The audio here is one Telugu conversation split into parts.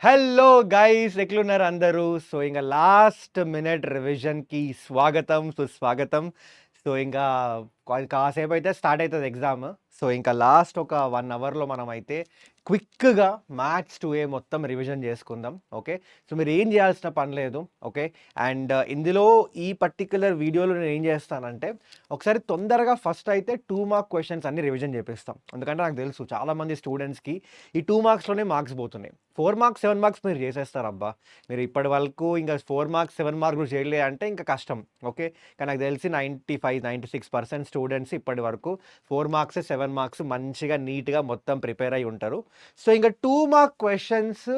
హలో గైస్ ఎట్లున్నారు అందరూ? సో ఇంకా లాస్ట్ మినిట్ రివిజన్‌కి స్వాగతం, సుస్వాగతం. సో ఇంకా కాసేపు అయితే స్టార్ట్ అయితది ఎగ్జామ్. సో ఇంకా లాస్ట్ ఒక 1 అవర్‌లో మనమైతే క్విక్‌గా మ్యాథ్స్ 2A మొత్తం రివిజన్ చేసుకుందాం. ఓకే. సో మీరు ఏం చేయాల్సిన పని లేదు. ఓకే. అండ్ ఇందులో ఈ పర్టిక్యులర్ వీడియోలో నేను ఏం చేస్తానంటే ఒకసారి తొందరగా ఫస్ట్ అయితే 2 మార్క్ క్వెషన్స్ అన్ని రివిజన్ చేపిస్తాం. ఎందుకంటే నాకు తెలుసు చాలామంది స్టూడెంట్స్‌కి ఈ 2 మార్క్స్‌లోనే మార్క్స్ పోతున్నాయి. 4 మార్క్స్, 7 మార్క్స్ మీరు చేసేస్తారబ్బా! మీరు ఇప్పటి వరకు ఇంకా 4 మార్క్స్, 7 మార్క్స్ కూడా చేయలే అంటే ఇంకా కష్టం. ఓకే. కానీ నాకు తెలిసి 95, 96% స్టూడెంట్స్ ఇప్పటి వరకు 4 మార్క్స్, 7 మార్క్స్ మంచిగా నీట్‌గా మొత్తం ప్రిపేర్ అయ్యి ఉంటారు. సో ఇంక 2 మార్క్ క్వెషన్స్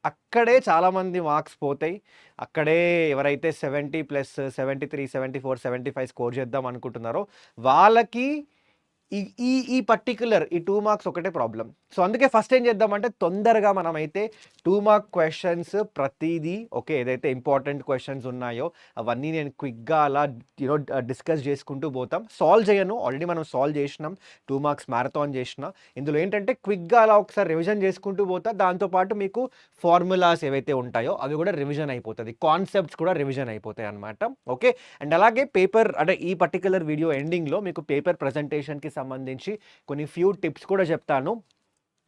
అక్కడే చాలామంది మార్క్స్ పోతాయి. అక్కడే ఎవరైతే 70 ప్లస్ 73, 74, 75 స్కోర్ చేద్దాం అనుకుంటున్నారో వాళ్ళకి ఈ ఈ ఈ పర్టిక్యులర్ ఈ 2 మార్క్స్ ఒకటే ప్రాబ్లమ్. సో అందుకే ఫస్ట్ ఏం చేద్దామంటే తొందరగా మనమైతే 2 మార్క్ క్వెషన్స్ ప్రతీదీ ఓకే. ఏదైతే ఇంపార్టెంట్ క్వెషన్స్ ఉన్నాయో అవన్నీ నేను క్విక్‌గా అలా డిస్కస్ చేసుకుంటూ పోతాం. సాల్వ్ చేయను. ఆల్రెడీ మనం సాల్వ్ చేసినాం. 2 మార్క్స్ మ్యారథాన్ చేసిన. ఇందులో ఏంటంటే క్విక్‌గా అలా ఒకసారి రివిజన్ చేసుకుంటూ పోతా. దాంతో పాటు మీకు ఫార్ములాస్ ఏవైతే ఉంటాయో అవి కూడా రివిజన్ అయిపోతది. కాన్సెప్ట్స్ కూడా రివిజన్ అయిపోతాయన్నమాట. ఓకే. అండ్ అలాగే పేపర్ అంటే ఈ పర్టిక్యులర్ వీడియో ఎండింగ్‌లో మీకు పేపర్ ప్రజెంటేషన్‌కి సంబంధించి కొన్ని ఫ్యూ టిప్స్ కూడా చెప్తాను.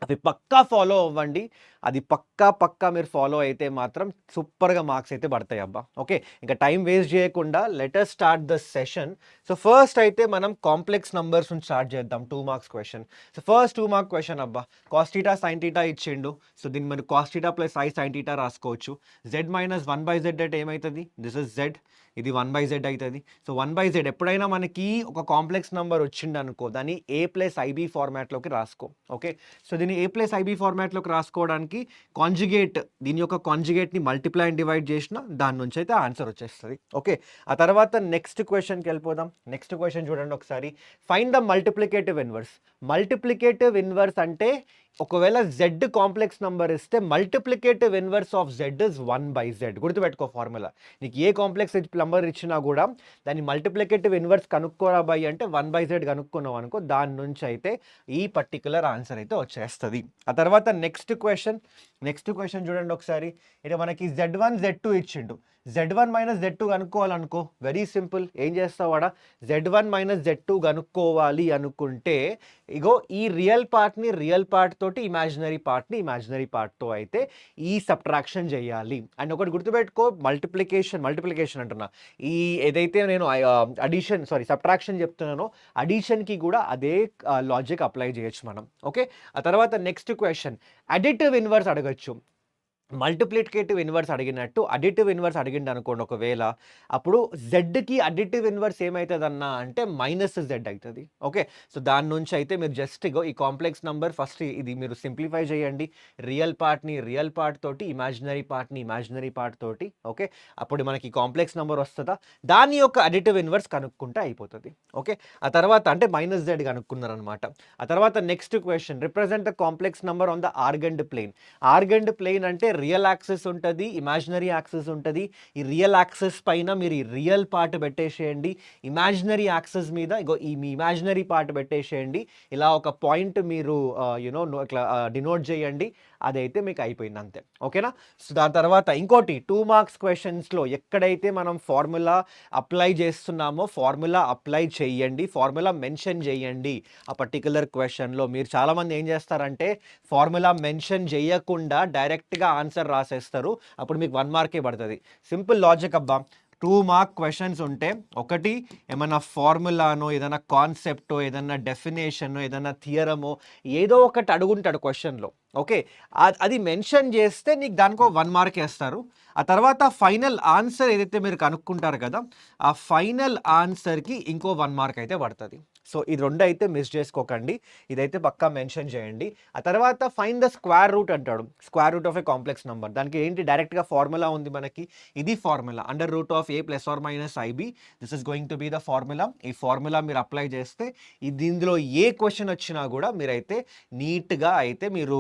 అవి పక్కా ఫాలో అవ్వండి. అది పక్కా మీరు ఫాలో అయితే మాత్రం సూపర్‌గా మార్క్స్ అయితే పడతాయి అబ్బా! ఓకే. ఇంకా టైం వేస్ట్ చేయకుండా let us start the session. So first అయితే మనం కాంప్లెక్స్ నంబర్స్ నుంచి స్టార్ట్ చేద్దాం 2 marks question. So first 2 mark question అబ్బా! కాస్ థీటా, సైన్ థీటా ఇచ్చిండు. సో దీన్ని మరి cos theta plus i sine theta రాసుకోవచ్చు. z మైనస్ 1/z అంటే ఏమైతది? This is z. ఇది 1/z అయితది. సో 1/z ఎప్పుడైనా మనకి ఒక కాంప్లెక్స్ నంబర్ వచ్చిందనుకో దాన్ని a ప్లస్ ఐబీ ఫార్మాట్‌లోకి రాసుకో. ఓకే. సో దీన్ని a ప్లస్ ఐబీ ఫార్మాట్‌లోకి రాసుకోవడానికి కాంజుగేట్ దీని యొక్క కాంజుగేట్‌ని మల్టిప్లై అండ్ డివైడ్ చేసినా దాని నుంచి అయితే ఆన్సర్ వచ్చేస్తది. ఓకే. ఆ తర్వాత నెక్స్ట్ క్వెషన్‌కి వెళ్ళిపోదాం. నెక్స్ట్ క్వెషన్ చూడండి ఒకసారి. Find the multiplicative inverse. Multiplicative inverse అంటే ఒకవేళ z కాంప్లెక్స్ నంబర్ ఇస్తే multiplicative inverse of z is 1/z. గుర్తుపెట్టుకో ఫార్ములా. నీకు ఏ కాంప్లెక్స్ నంబర్ ఇచ్చినా కూడా దాన్ని మల్టిప్లికేటివ్ ఇన్వర్స్ కనుక్కోరా బై అంటే 1/z కనుక్కున్నావు అనుకో దాని నుంచి అయితే ఈ పర్టిక్యులర్ ఆన్సర్ అయితే వచ్చేస్తది. ఆ తర్వాత నెక్స్ట్ క్వెషన్ చూడండి ఒకసారి. ఇక్కడ మనకి z1, z2 ఇచ్చిండు. z1 minus z2 కనుక్కోవాలనుకో very simple. ఏం చేస్తావు ఆడ z1 మైనస్ z2 కనుక్కోవాలి అనుకుంటే ఇగో ఈ రియల్ పార్ట్‌ని రియల్ పార్ట్ తోటి ఇమాజినరీ పార్ట్‌ని ఇమాజినరీ పార్ట్‌తో అయితే ఈ సబ్ట్రాక్షన్ చేయాలి. అండ్ ఒకటి గుర్తుపెట్టుకో మల్టిప్లికేషన్ అంటున్నా. ఈ ఏదైతే నేను సబ్ట్రాక్షన్ చెప్తున్నానో అడిషన్‌కి కూడా అదే లాజిక్ అప్లై చేయొచ్చు మనం. ఓకే. ఆ తర్వాత నెక్స్ట్ క్వెషన్ అడిటివ్ ఇన్వర్స్ అడగొచ్చు. మల్టిప్లికేటివ్ ఇన్వర్స్ అడిగినట్టు అడిటివ్ ఇన్వర్స్ అడిగిండు అనుకోండి ఒకవేళ అప్పుడు జెడ్‌కి అడిటివ్ ఇన్వర్స్ ఏమైతదన్నా అంటే మైనస్ జెడ్ అయితది. ఓకే. సో దాని నుంచి అయితే మీరు జస్ట్ ఇగో ఈ కాంప్లెక్స్ నంబర్ ఫస్ట్ ఇది మీరు సింప్లిఫై చేయండి. రియల్ పార్ట్‌ని రియల్ పార్ట్ తోటి ఇమాజినరీ పార్ట్‌ని ఇమాజినరీ పార్ట్ తోటి ఓకే. అప్పుడు మనకి కాంప్లెక్స్ నంబర్ వస్తదా దాని యొక్క అడిటివ్ ఇన్వర్స్ కనుక్కుంటే అయిపోతది. ఓకే. ఆ తర్వాత అంటే మైనస్ జెడ్ కనుక్కున్నారనమాట. ఆ తర్వాత next question represent the complex number on the Argand plane. Argand plane అంటే రియల్ యాక్సిస్ ఉంటుంది, ఇమాజినరీ యాక్సిస్ ఉంటుంది. ఈ రియల్ యాక్సిస్ పైన మీరు ఈ రియల్ పార్ట్ పెట్టేసేయండి. ఇమాజినరీ యాక్సిస్ మీద ఇగో ఈ మీ ఇమాజినరీ పార్ట్ పెట్టేసేయండి. ఇలా ఒక పాయింట్ మీరు ఇట్లా డినోట్ చేయండి. అదైతే మీకు అయిపోయింది అంతే. ఓకేనా. సో దాని తర్వాత ఇంకోటి 2 మార్క్స్ క్వెషన్స్‌లో ఎక్కడైతే మనం ఫార్ములా అప్లై చేస్తున్నామో ఫార్ములా అప్లై చేయండి. ఫార్ములా మెన్షన్ చేయండి. ఆ పర్టిక్యులర్ క్వెషన్‌లో మీరు చాలామంది ఏం చేస్తారంటే ఫార్ములా మెన్షన్ చేయకుండా డైరెక్ట్‌గా ఆన్సర్ రాసేస్తారు. అప్పుడు మీకు 1 మార్కే పడతది. సింపుల్ లాజిక్ అబ్బా! 2 మార్క్ క్వెషన్స్ ఉంటే ఒకటి ఏమన్నా ఫార్ములానో, ఏదైనా కాన్సెప్టో, ఏదన్నా డెఫినేషనో, ఏదన్నా థియరమో ఏదో ఒకటి అడుగుంటాడు క్వెషన్‌లో. ఓకే. అది మెన్షన్ చేస్తే నీకు దానికో 1 మార్క్ ఏస్తారు. ఆ తర్వాత ఫైనల్ ఆన్సర్ ఏదైతే మీరు కనుక్కుంటారు కదా! ఆ ఫైనల్ ఆన్సర్‌కి ఇంకో 1 మార్క్ అయితే పడతది. సో ఈ 2 అయితే మిస్ చేసుకోకండి. ఇదైతే పక్కా మెన్షన్ చేయండి. ఆ తర్వాత ఫైండ్ ద స్క్వేర్ రూట్ అంటాడు. Square root of a complex number. దానికి ఏంటి డైరెక్ట్‌గా ఫార్ములా ఉంది మనకి. ఇది formula under root of A plus or minus i b. This is going to be the formula. ఈ ఫార్ములా మీరు అప్లై చేస్తే ఇది ఇందులో ఏ క్వెషన్ వచ్చినా కూడా మీరైతే నీట్‌గా అయితే మీరు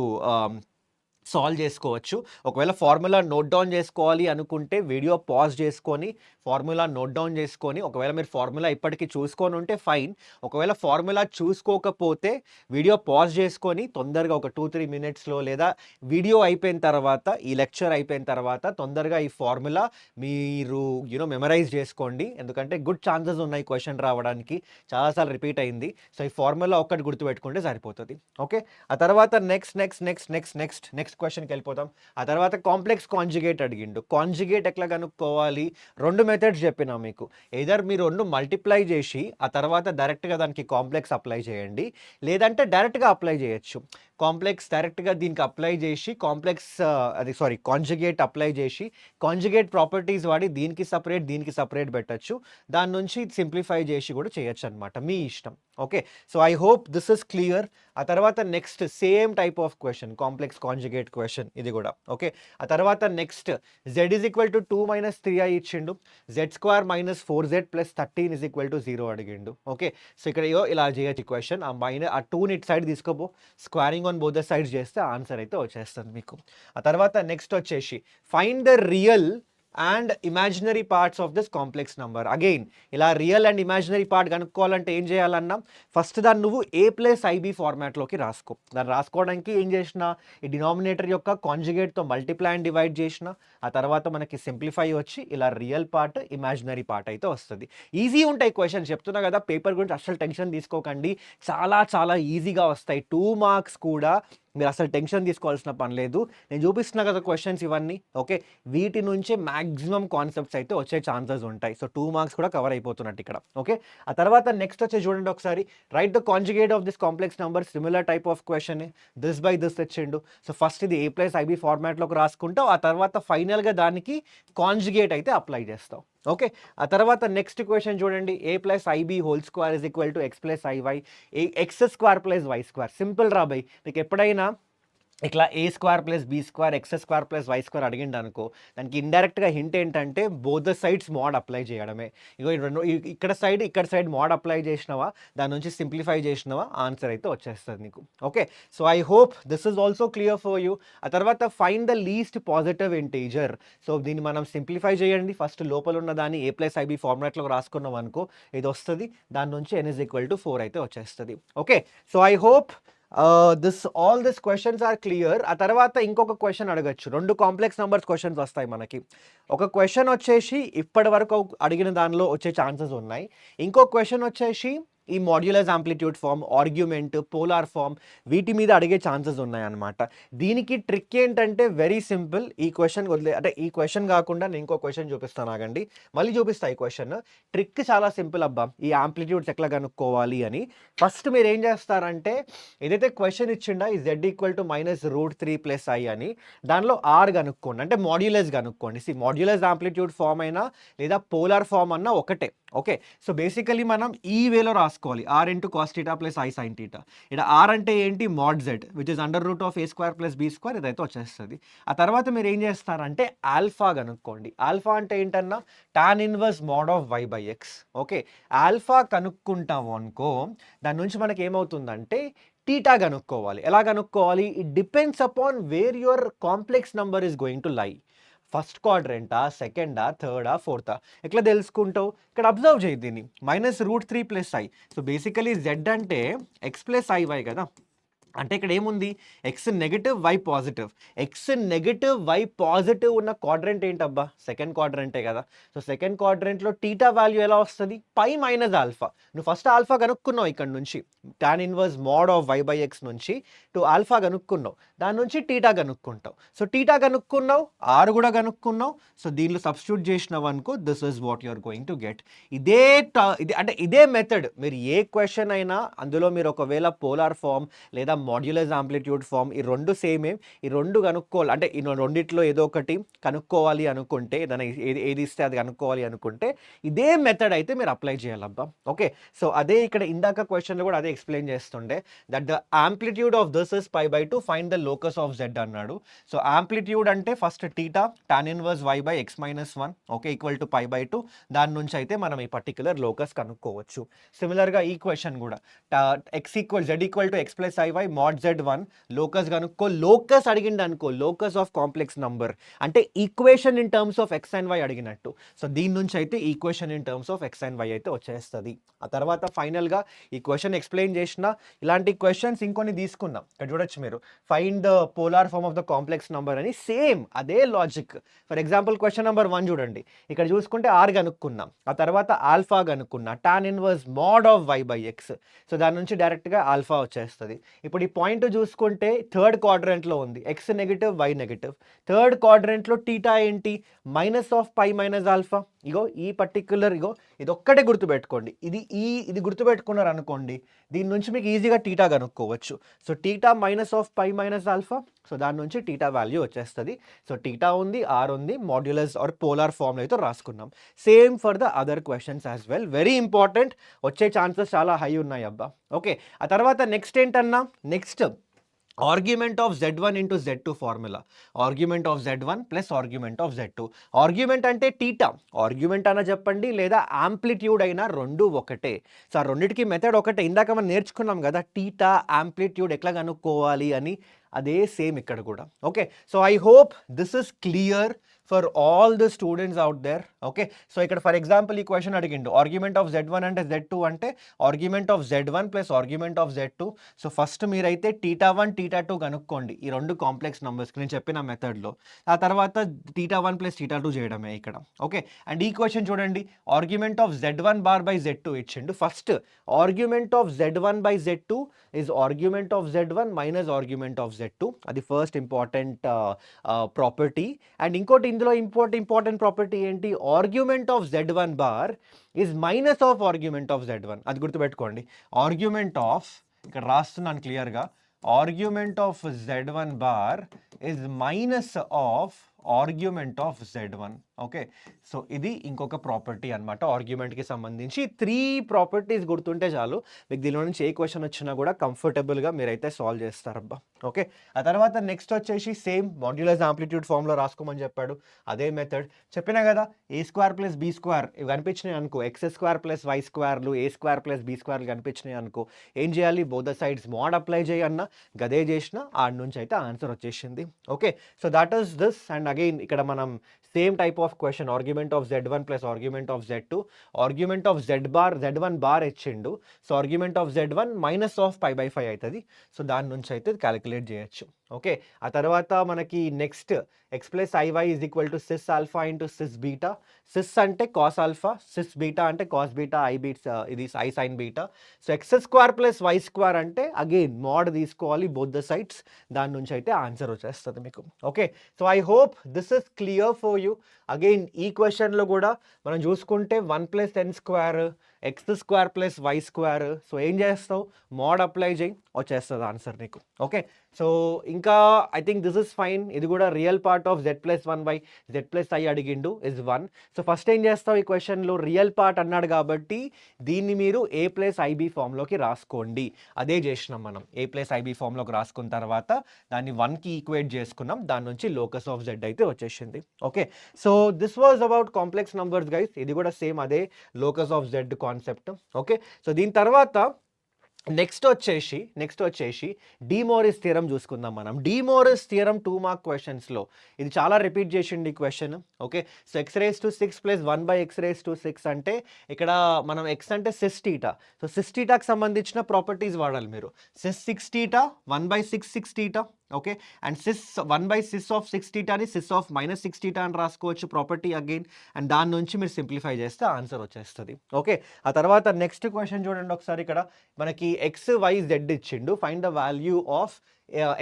సాల్వ్ చేసుకోవచ్చు. ఒకవేళ ఫార్ములా నోట్ డౌన్ చేసుకోవాలి అనుకుంటే వీడియో పాజ్ చేసుకొని, ఫార్ములా నోట్ డౌన్ చేసుకొని, ఒకవేళ మీరు ఫార్ములా ఇప్పటికి చూసుకొని ఉంటే ఫైన్. ఒకవేళ ఫార్ములా చూసుకోకపోతే వీడియో పాజ్ చేసుకొని తొందరగా ఒక 2, 3 మినిట్స్‌లో లేదా వీడియో అయిపోయిన తర్వాత, ఈ లెక్చర్ అయిపోయిన తర్వాత తొందరగా ఈ ఫార్ములా మీరు మెమరైజ్ చేసుకోండి. ఎందుకంటే గుడ్ ఛాన్సెస్ ఉన్నాయి క్వెషన్ రావడానికి. చాలా సార్లు రిపీట్ అయింది. సో, ఈ ఫార్ములా ఒక్కటి గుర్తుపెట్టుకుంటే సరిపోతది. ఓకే. ఆ తర్వాత నెక్స్ట్ క్వెషన్‌కి వెళ్ళిపోతాం. ఆ తర్వాత కాంప్లెక్స్ కాంజుగేట్ అడిగిండు. కాంజుగేట్ ఎట్లా కనుక్కోవాలి? 2 మెథడ్స్ చెప్పినా మీకు. ఎయిదర్ మీరు 2 మల్టిప్లై చేసి ఆ తర్వాత డైరెక్ట్‌గా దానికి కాంప్లెక్స్ అప్లై చేయండి. లేదంటే డైరెక్ట్‌గా అప్లై చేయొచ్చు. కాంప్లెక్స్ డైరెక్ట్‌గా దీనికి అప్లై చేసి కాంజుగేట్ అప్లై చేసి కాంజుగేట్ ప్రాపర్టీస్ వాడి దీనికి సెపరేట్ పెట్టొచ్చు. దాని నుంచి సింప్లిఫై చేసి కూడా చేయొచ్చనమాట. మీ ఇష్టం. Okay. So, I hope this is clear. ఆ తర్వాత next same type of question complex conjugate question ఇది కూడా. ఓకే. ఆ తర్వాత next z is equal to 2 - 3i ఇచ్చిండు. z² - 4z + 13 = 0 అడిగిండు. ఓకే. సో, ఇక్కడ ఇలా చేయొచ్చు క్వెషన్. ఆ 2ని ఇటు సైడ్ తీసుకోపో, squaring on both the sides చేస్తే ఆన్సర్ అయితే వచ్చేస్తుంది మీకు. ఆ తర్వాత నెక్స్ట్ వచ్చేసి find the real and imaginary parts of this complex number. Again ఇలా రియల్ అండ్ ఇమాజినరీ పార్ట్ కనుక్కోవాలంటే ఏం చేయాలన్నా ఫస్ట్ దాన్ని నువ్వు a+ib ఫార్మాట్లోకి రాసుకో. దాన్ని రాసుకోవడానికి ఏం చేసిన, ఈ డినామినేటర్ యొక్క కాంజుగేట్తో మల్టిప్లై అండ్ డివైడ్ చేసిన, ఆ తర్వాత మనకి సింప్లిఫై వచ్చి ఇలా రియల్ పార్ట్ ఇమాజినరీ పార్ట్ అయితే వస్తుంది. ఈజీ ఉంటాయి క్వశ్చన్స్, చెప్తున్నా కదా. పేపర్ గురించి అస్సలు టెన్షన్ తీసుకోకండి. చాలా చాలా ఈజీగా వస్తాయి. 2 మార్క్స్ కూడా మీరు అసలు టెన్షన్ తీసుకోవాల్సిన పని లేదు. నేను చూపిస్తున్నా కదా క్వశ్చన్స్ ఇవన్నీ. ఓకే. వీటి నుంచే మ్యాక్సిమం కాన్సెప్ట్స్ అయితే వచ్చే ఛాన్సెస్ ఉంటాయి. సో, 2 మార్క్స్ కూడా కవర్ అయిపోతున్నట్టు ఇక్కడ. ఓకే. ఆ తర్వాత నెక్స్ట్ వచ్చి చూడండి ఒకసారి. Right the conjugate of this complex number. Similar type of question. This by this తెచ్చిండు. సో, ఫస్ట్ ఇది a+ib ఫార్మాట్లోకి రాసుకుంటావు. ఆ తర్వాత ఫైనల్గా దానికి కాంజుగేట్ అయితే అప్లై చేస్తావు. ఓకే. ఆ తర్వాత నెక్స్ట్ క్వశ్చన్ చూడండి. a+ib హోల్² = x + iy x² + y². Simple రా భయ్. మీకు ఎప్పుడైనా ఇట్లా a² + b² x² + y² అడిగిండు అనుకో, దానికి ఇండైరెక్ట్‌గా హింట్ ఏంటంటే both the sides mod apply చేయడమే. ఇగో ఇక్కడ సైడ్ మోడ్ అప్లై చేసినావా, దాని నుంచి సింప్లిఫై చేసినావా, ఆన్సర్ అయితే వచ్చేస్తుంది నీకు. Okay. So, I hope this is also clear for you. ఆ తర్వాత find the least positive integer. So, దీన్ని మనం సింప్లిఫై చేయండి. ఫస్ట్ లోపల ఉన్న దాన్ని a+ib ఫార్మాట్లో రాసుకున్నాం అనుకో, ఇది వస్తుంది. దాని నుంచి n = 4 అయితే వచ్చేస్తుంది. Okay. So, I hope all this questions are clear. ఆ తర్వాత ఇంకొక క్వశ్చన్ అడగచ్చు. 2 కాంప్లెక్స్ నంబర్స్ క్వశ్చన్స్ వస్తాయి మనకి. ఒక క్వశ్చన్ వచ్చేసి ఇప్పటి వరకు అడిగిన దానిలో వచ్చే ఛాన్సెస్ ఉన్నాయి. ఇంకో క్వశ్చన్ వచ్చేసి ఈ modulus amplitude form, argument, polar form వీటి మీద అడిగే ఛాన్సెస్ ఉన్నాయన్నమాట. దీనికి ట్రిక్ ఏంటంటే వెరీ సింపుల్. ఈ క్వశ్చన్ కాకుండా నేను ఇంకో క్వశ్చన్ చూపిస్తాను, ఆగండి. మళ్ళీ చూపిస్తా ఈ క్వశ్చన్. ట్రిక్ చాలా సింపుల్ అబ్బా, ఈ యాంప్లిట్యూడ్స్ ఎట్లా కనుక్కోవాలి అని. ఫస్ట్ మీరు ఏం చేస్తారంటే, ఏదైతే క్వశ్చన్ ఇచ్చిండా ఈ z = -√3 + i అని, దానిలో r కనుక్కోండి. అంటే మాడ్యులస్ కనుక్కోండి. మాడ్యులస్ యాంప్లిట్యూడ్ ఫార్మ్ అయినా లేదా పోలార్ ఫార్మ్ అన్నా ఒకటే. ఓకే. సో, బేసికలీ మనం ఈ వేలో రాసుకోవాలి. r × cos θ + i sin θ. ఇక్కడ r అంటే ఏంటి, mod z which is √a² + b² ఇదైతే వచ్చేస్తుంది. ఆ తర్వాత మీరు ఏం చేస్తారంటే ఆల్ఫా కనుక్కోండి. ఆల్ఫా అంటే ఏంటన్నా, tan 1 mod of y/x. Okay. Alpha కనుక్కుంటాము అనుకో, దాని నుంచి మనకి ఏమవుతుందంటే టీటా కనుక్కోవాలి. ఎలా కనుక్కోవాలి? It depends upon where your complex number is going to lie. First క్వాడ్రంటా, సెకండా, థర్డా, ఫోర్తా, ఎట్లా తెలుసుకుంటావు? ఇక్కడ అబ్జర్వ్ చేయి దీన్ని. -√3 + i. సో, బేసికలీ z అంటే x + iy కదా. అంటే ఇక్కడ ఏముంది, x negative y positive. x negative y positive ఉన్న క్వాడ్రంట్ ఏంటబ్బా, సెకండ్ క్వాడ్రంటే కదా. సో, సెకండ్ క్వాడ్రంట్లో టీటా వాల్యూ ఎలా వస్తుంది, π - ఆల్ఫా. నువ్వు ఫస్ట్ ఆల్ఫా కనుక్కున్నావు ఇక్కడ నుంచి, tan 1 mod of y/x నుంచి ఆల్ఫా కనుక్కున్నావు. దాని నుంచి టీటా కనుక్కుంటావు. సో, టీటా కనుక్కున్నావు, ఆర్ కూడా కనుక్కున్నావు. సో, దీనిలో సబ్స్టిట్యూట్ చేసినావు అనుకో, this is what you are going to get. ఇదే మెథడ్ మీరు ఏ క్వశ్చన్ అయినా అందులో మీరు ఒకవేళ పోలార్ ఫార్మ్ లేదా మాడ్యులస్ యాంప్లిట్యూడ్ ఫార్మ్ ఈ రెండు సేమే. ఈ రెండు కనుక్కోవాలి అంటే ఈ రెండిట్లో ఏదో ఒకటి కనుక్కోవాలి అనుకుంటే, ఏది ఇస్తే అది కనుక్కోవాలి అనుకుంటే ఇదే మెథడ్ అయితే మీరు అప్లై చేయాలబ్బా. ఓకే. సో, అదే ఇక్కడ ఇందాక క్వశ్చన్లో కూడా అదే ఎక్స్ప్లెయిన్ చేస్తుండే, that the amplitude of this is π/2, find the locus of z అన్నాడు. సో, యాంప్లిట్యూడ్ అంటే first theta tan 1 y/x - 1 okay = π/2. దాని నుంచి అయితే మనం ఈ పర్టికులర్ లోకస్ కనుక్కోవచ్చు. సిమిలర్గా ఈ క్వశ్చన్ కూడా z = x + iy mod z1 locus కనుక్కో, లోకస్ అడిగిండు అనుకో, లోకస్ ఆఫ్ కాంప్లెక్స్ నంబర్ అంటే equation in terms of x and y అడిగినట్టు. సో దీని నుంచి అయితే equation in terms of x and y అయితే వచ్చేస్తుంది. ఆ తర్వాత ఫైనల్గా ఈ క్వశ్చన్ ఎక్స్ప్లెయిన్ చేసిన ఇలాంటి క్వశ్చన్స్ ఇంకొన్ని తీసుకున్నాం. ఇక్కడ చూడొచ్చు మీరు, find the polar form of the complex number అని, సేమ్ అదే logic. For example question number 1 చూడండి, ఇక్కడ చూసుకుంటే ఆర్ కనుక్కున్నాం, ఆ తర్వాత ఆల్ఫా కనుక్కున్నా, tan inverse mod of y by x. So దాని నుంచి డైరెక్ట్గా ఆల్ఫా వచ్చేస్తుంది. ఇప్పుడు ఈ పాయింట్ చూసుకుంటే థర్డ్ క్వాడ్రంట్లో ఉంది, x negative y negative. Third క్వాడ్రంట్లో టీటా ఏంటి, minus of pi minus alpha. ఇగో ఈ పర్టిక్యులర్, ఇగో ఇది ఒక్కటే గుర్తుపెట్టుకోండి, ఇది గుర్తుపెట్టుకున్నారు అనుకోండి, దీని నుంచి మీకు ఈజీగా టీటా కనుక్కోవచ్చు. So theta minus of pi minus alpha, so దాని నుంచి టీటా వాల్యూ వచ్చేస్తుంది. సో టీటా ఉంది, ఆర్ ఉంది, మాడ్యులస్ ఆర్ పోలార్ ఫామ్లో అయితే రాసుకున్నాం. Same for the other questions as well. Very important, వచ్చే ఛాన్సెస్ చాలా హై ఉన్నాయి అబ్బా. ఓకే, ఆ తర్వాత నెక్స్ట్ ఏంటన్నా, next argument of z1 into z2 formula. Argument of z1 plus argument of z2. Argument అంటే టీటా, ఆర్గ్యుమెంట్ అన్న చెప్పండి లేదా యాంప్లిట్యూడ్ అయినా రెండు ఒకటే. సో ఆ రెండింటికి మెథడ్ ఒకటే. ఇందాక మనం నేర్చుకున్నాం కదా టీటా యాంప్లిట్యూడ్ ఎట్లా కనుక్కోవాలి అని, అదే సేమ్ ఇక్కడ కూడా. Okay, so I hope this is clear for all the students out there. Okay, so ఇక్కడ ఫర్ ఎగ్జాంపుల్ ఈ క్వశ్చన్ అడిగిండు, ఆర్గ్యుమెంట్ ఆఫ్ z1 అంటే z2 అంటే argument of z1 plus argument of z2. So first మీరైతే θ1 θ2 కనుక్కోండి ఈ రెండు కాంప్లెక్స్ నెంబర్స్కి నేను చెప్పిన మెథడ్లో. ఆ తర్వాత θ1 ప్లస్ θ2 చేయడమే ఇక్కడ. ఓకే, అండ్ ఈ క్వశ్చన్ చూడండి, argument of z1 bar by z2 ఇచ్చిండు. First argument of z1 by z2 is argument of z1 minus argument of z2. అది ఫస్ట్ ఇంపార్టెంట్ ప్రాపర్టీ. అండ్ ఇంకోటి ఇందులో ఇంపార్టెంట్ ప్రాపర్టీ ఏంటి, argument of z1 bar is minus of argument of z1. అది గుర్తుపెట్టుకోండి. ఆర్గ్యుమెంట్ ఆఫ్, ఇక్కడ రాస్తున్నాను క్లియర్గా, argument of z1 bar is minus of argument of z1. Okay, so ఇది ఇంకొక ప్రాపర్టీ అనమాట ఆర్గ్యుమెంట్కి సంబంధించి. 3 ప్రాపర్టీస్ గుర్తుంటే చాలు, మీకు దీనిలో నుంచి ఏ క్వశ్చన్ వచ్చినా కూడా కంఫర్టబుల్గా మీరైతే సాల్వ్ చేస్తారబ్బా. ఓకే, ఆ తర్వాత నెక్స్ట్ వచ్చేసి సేమ్ మాడ్యులస్ యాంప్లిట్యూడ్ ఫామ్లో రాసుకోమని చెప్పాడు. అదే మెథడ్ చెప్పినా కదా, A square plus B square ఇవి కనిపించినాయి అనుకో, ఎక్స్ స్క్వేర్ ప్లస్ వై స్క్వేర్లు, ఏ స్క్వేర్ ప్లస్ బీ స్క్వేర్లు కనిపించినాయి అనుకో, ఏం చేయాలి, both the sides mod apply చేయన్నా, గదే చేసిన ఆడ నుంచి అయితే ఆన్సర్ వచ్చేసింది. Okay, so that is this. And again ఇక్కడ మనం same type of question, argument of z1 plus argument of z2, argument of z1 bar ఇచ్చిండు. So argument of z1 minus of pi by 5 అవుతుంది. సో దాని నుంచి అయితే క్యాలిక్యులేట్ చేయొచ్చు. ఓకే, ఆ తర్వాత మనకి next x plus i y is equal to cis alpha into cis beta. Cis అంటే కాస్ ఆల్ఫా, సిస్ బీటా అంటే కాస్ బీటా, ఐ బీట్స్ ఇది i sine beta. So x square plus y square అంటే అగైన్ మోడ్ తీసుకోవాలి బోత్ ద సైడ్స్, దాని నుంచి అయితే ఆన్సర్ వచ్చేస్తుంది మీకు. Okay, so I hope this is clear for you. Again ఈ క్వశ్చన్లో కూడా మనం చూసుకుంటే 1 plus n square, X square plus y square. So ఏం చేస్తావు, మోడ్ అప్లై చేయి, వచ్చేస్తుంది ఆన్సర్ నీకు. ఓకే, సో ఇంకా I think this is fine. ఇది కూడా real part of z plus 1 by z plus i అడిగిండు ఇస్ 1. సో ఫస్ట్ ఏం చేస్తావు, ఈ క్వశ్చన్లో రియల్ పార్ట్ అన్నాడు కాబట్టి దీన్ని మీరు ఏ ప్లస్ ఐబీ ఫామ్లోకి రాసుకోండి. అదే చేసినాం మనం, ఏ ప్లస్ ఐబీ ఫామ్లోకి రాసుకున్న తర్వాత దాన్ని 1కి ఈక్వేట్ చేసుకున్నాం, దాని నుంచి లోకస్ ఆఫ్ z అయితే వచ్చేసింది. Okay, so this was about complex numbers guys. ఇది కూడా సేమ్ అదే locus of z concept. Okay, so దీని తర్వాత నెక్స్ట్ వచ్చేసి డిమోరిస్ థియరం చూసుకుందాం మనం. డిమోరిస్ థియరం 2 మార్క్ క్వశ్చన్స్లో ఇది చాలా రిపీట్ చేసింది ఈ question. Okay, so x⁻⁶ plus 1 by x⁻⁶ అంటే ఇక్కడ మనం x అంటే సిస్ టీటా. సో సిస్ టీటాకి సంబంధించిన ప్రాపర్టీస్ వాడాలి మీరు. Cis 6 theta 1 by 6 theta. Okay, and cis 1 by cis of 6 టీటాని సిస్ ఆఫ్ మైనస్ 6 టీటా అని రాసుకోవచ్చు ప్రాపర్టీ అగైన్. అండ్ దాని నుంచి మీరు సింప్లిఫై చేస్తే ఆన్సర్ వచ్చేస్తుంది. ఓకే, ఆ తర్వాత నెక్స్ట్ క్వశ్చన్ చూడండి ఒకసారి. ఇక్కడ మనకి ఎక్స్ వై జెడ్ ఇచ్చిండు, find the value of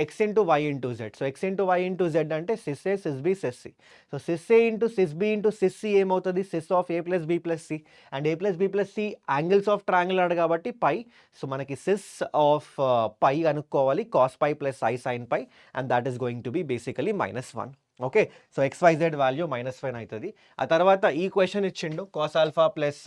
X into Y into Z. So X into Y into Z అంటే cis A cis B cis C. So cis A into cis B into cis C ఏమవుతుంది, cis of A plus B plus C. And A plus B plus C angles of triangle అడు కాబట్టి పై. సో మనకి సిస్ ఆఫ్ పై అనుకోవాలి, cos pi plus i sine pi, and that is going to be basically -1. Okay. So XYZ value -5 అవుతుంది. ఆ తర్వాత ఈ క్వెషన్ ఇచ్చిండు cos alpha plus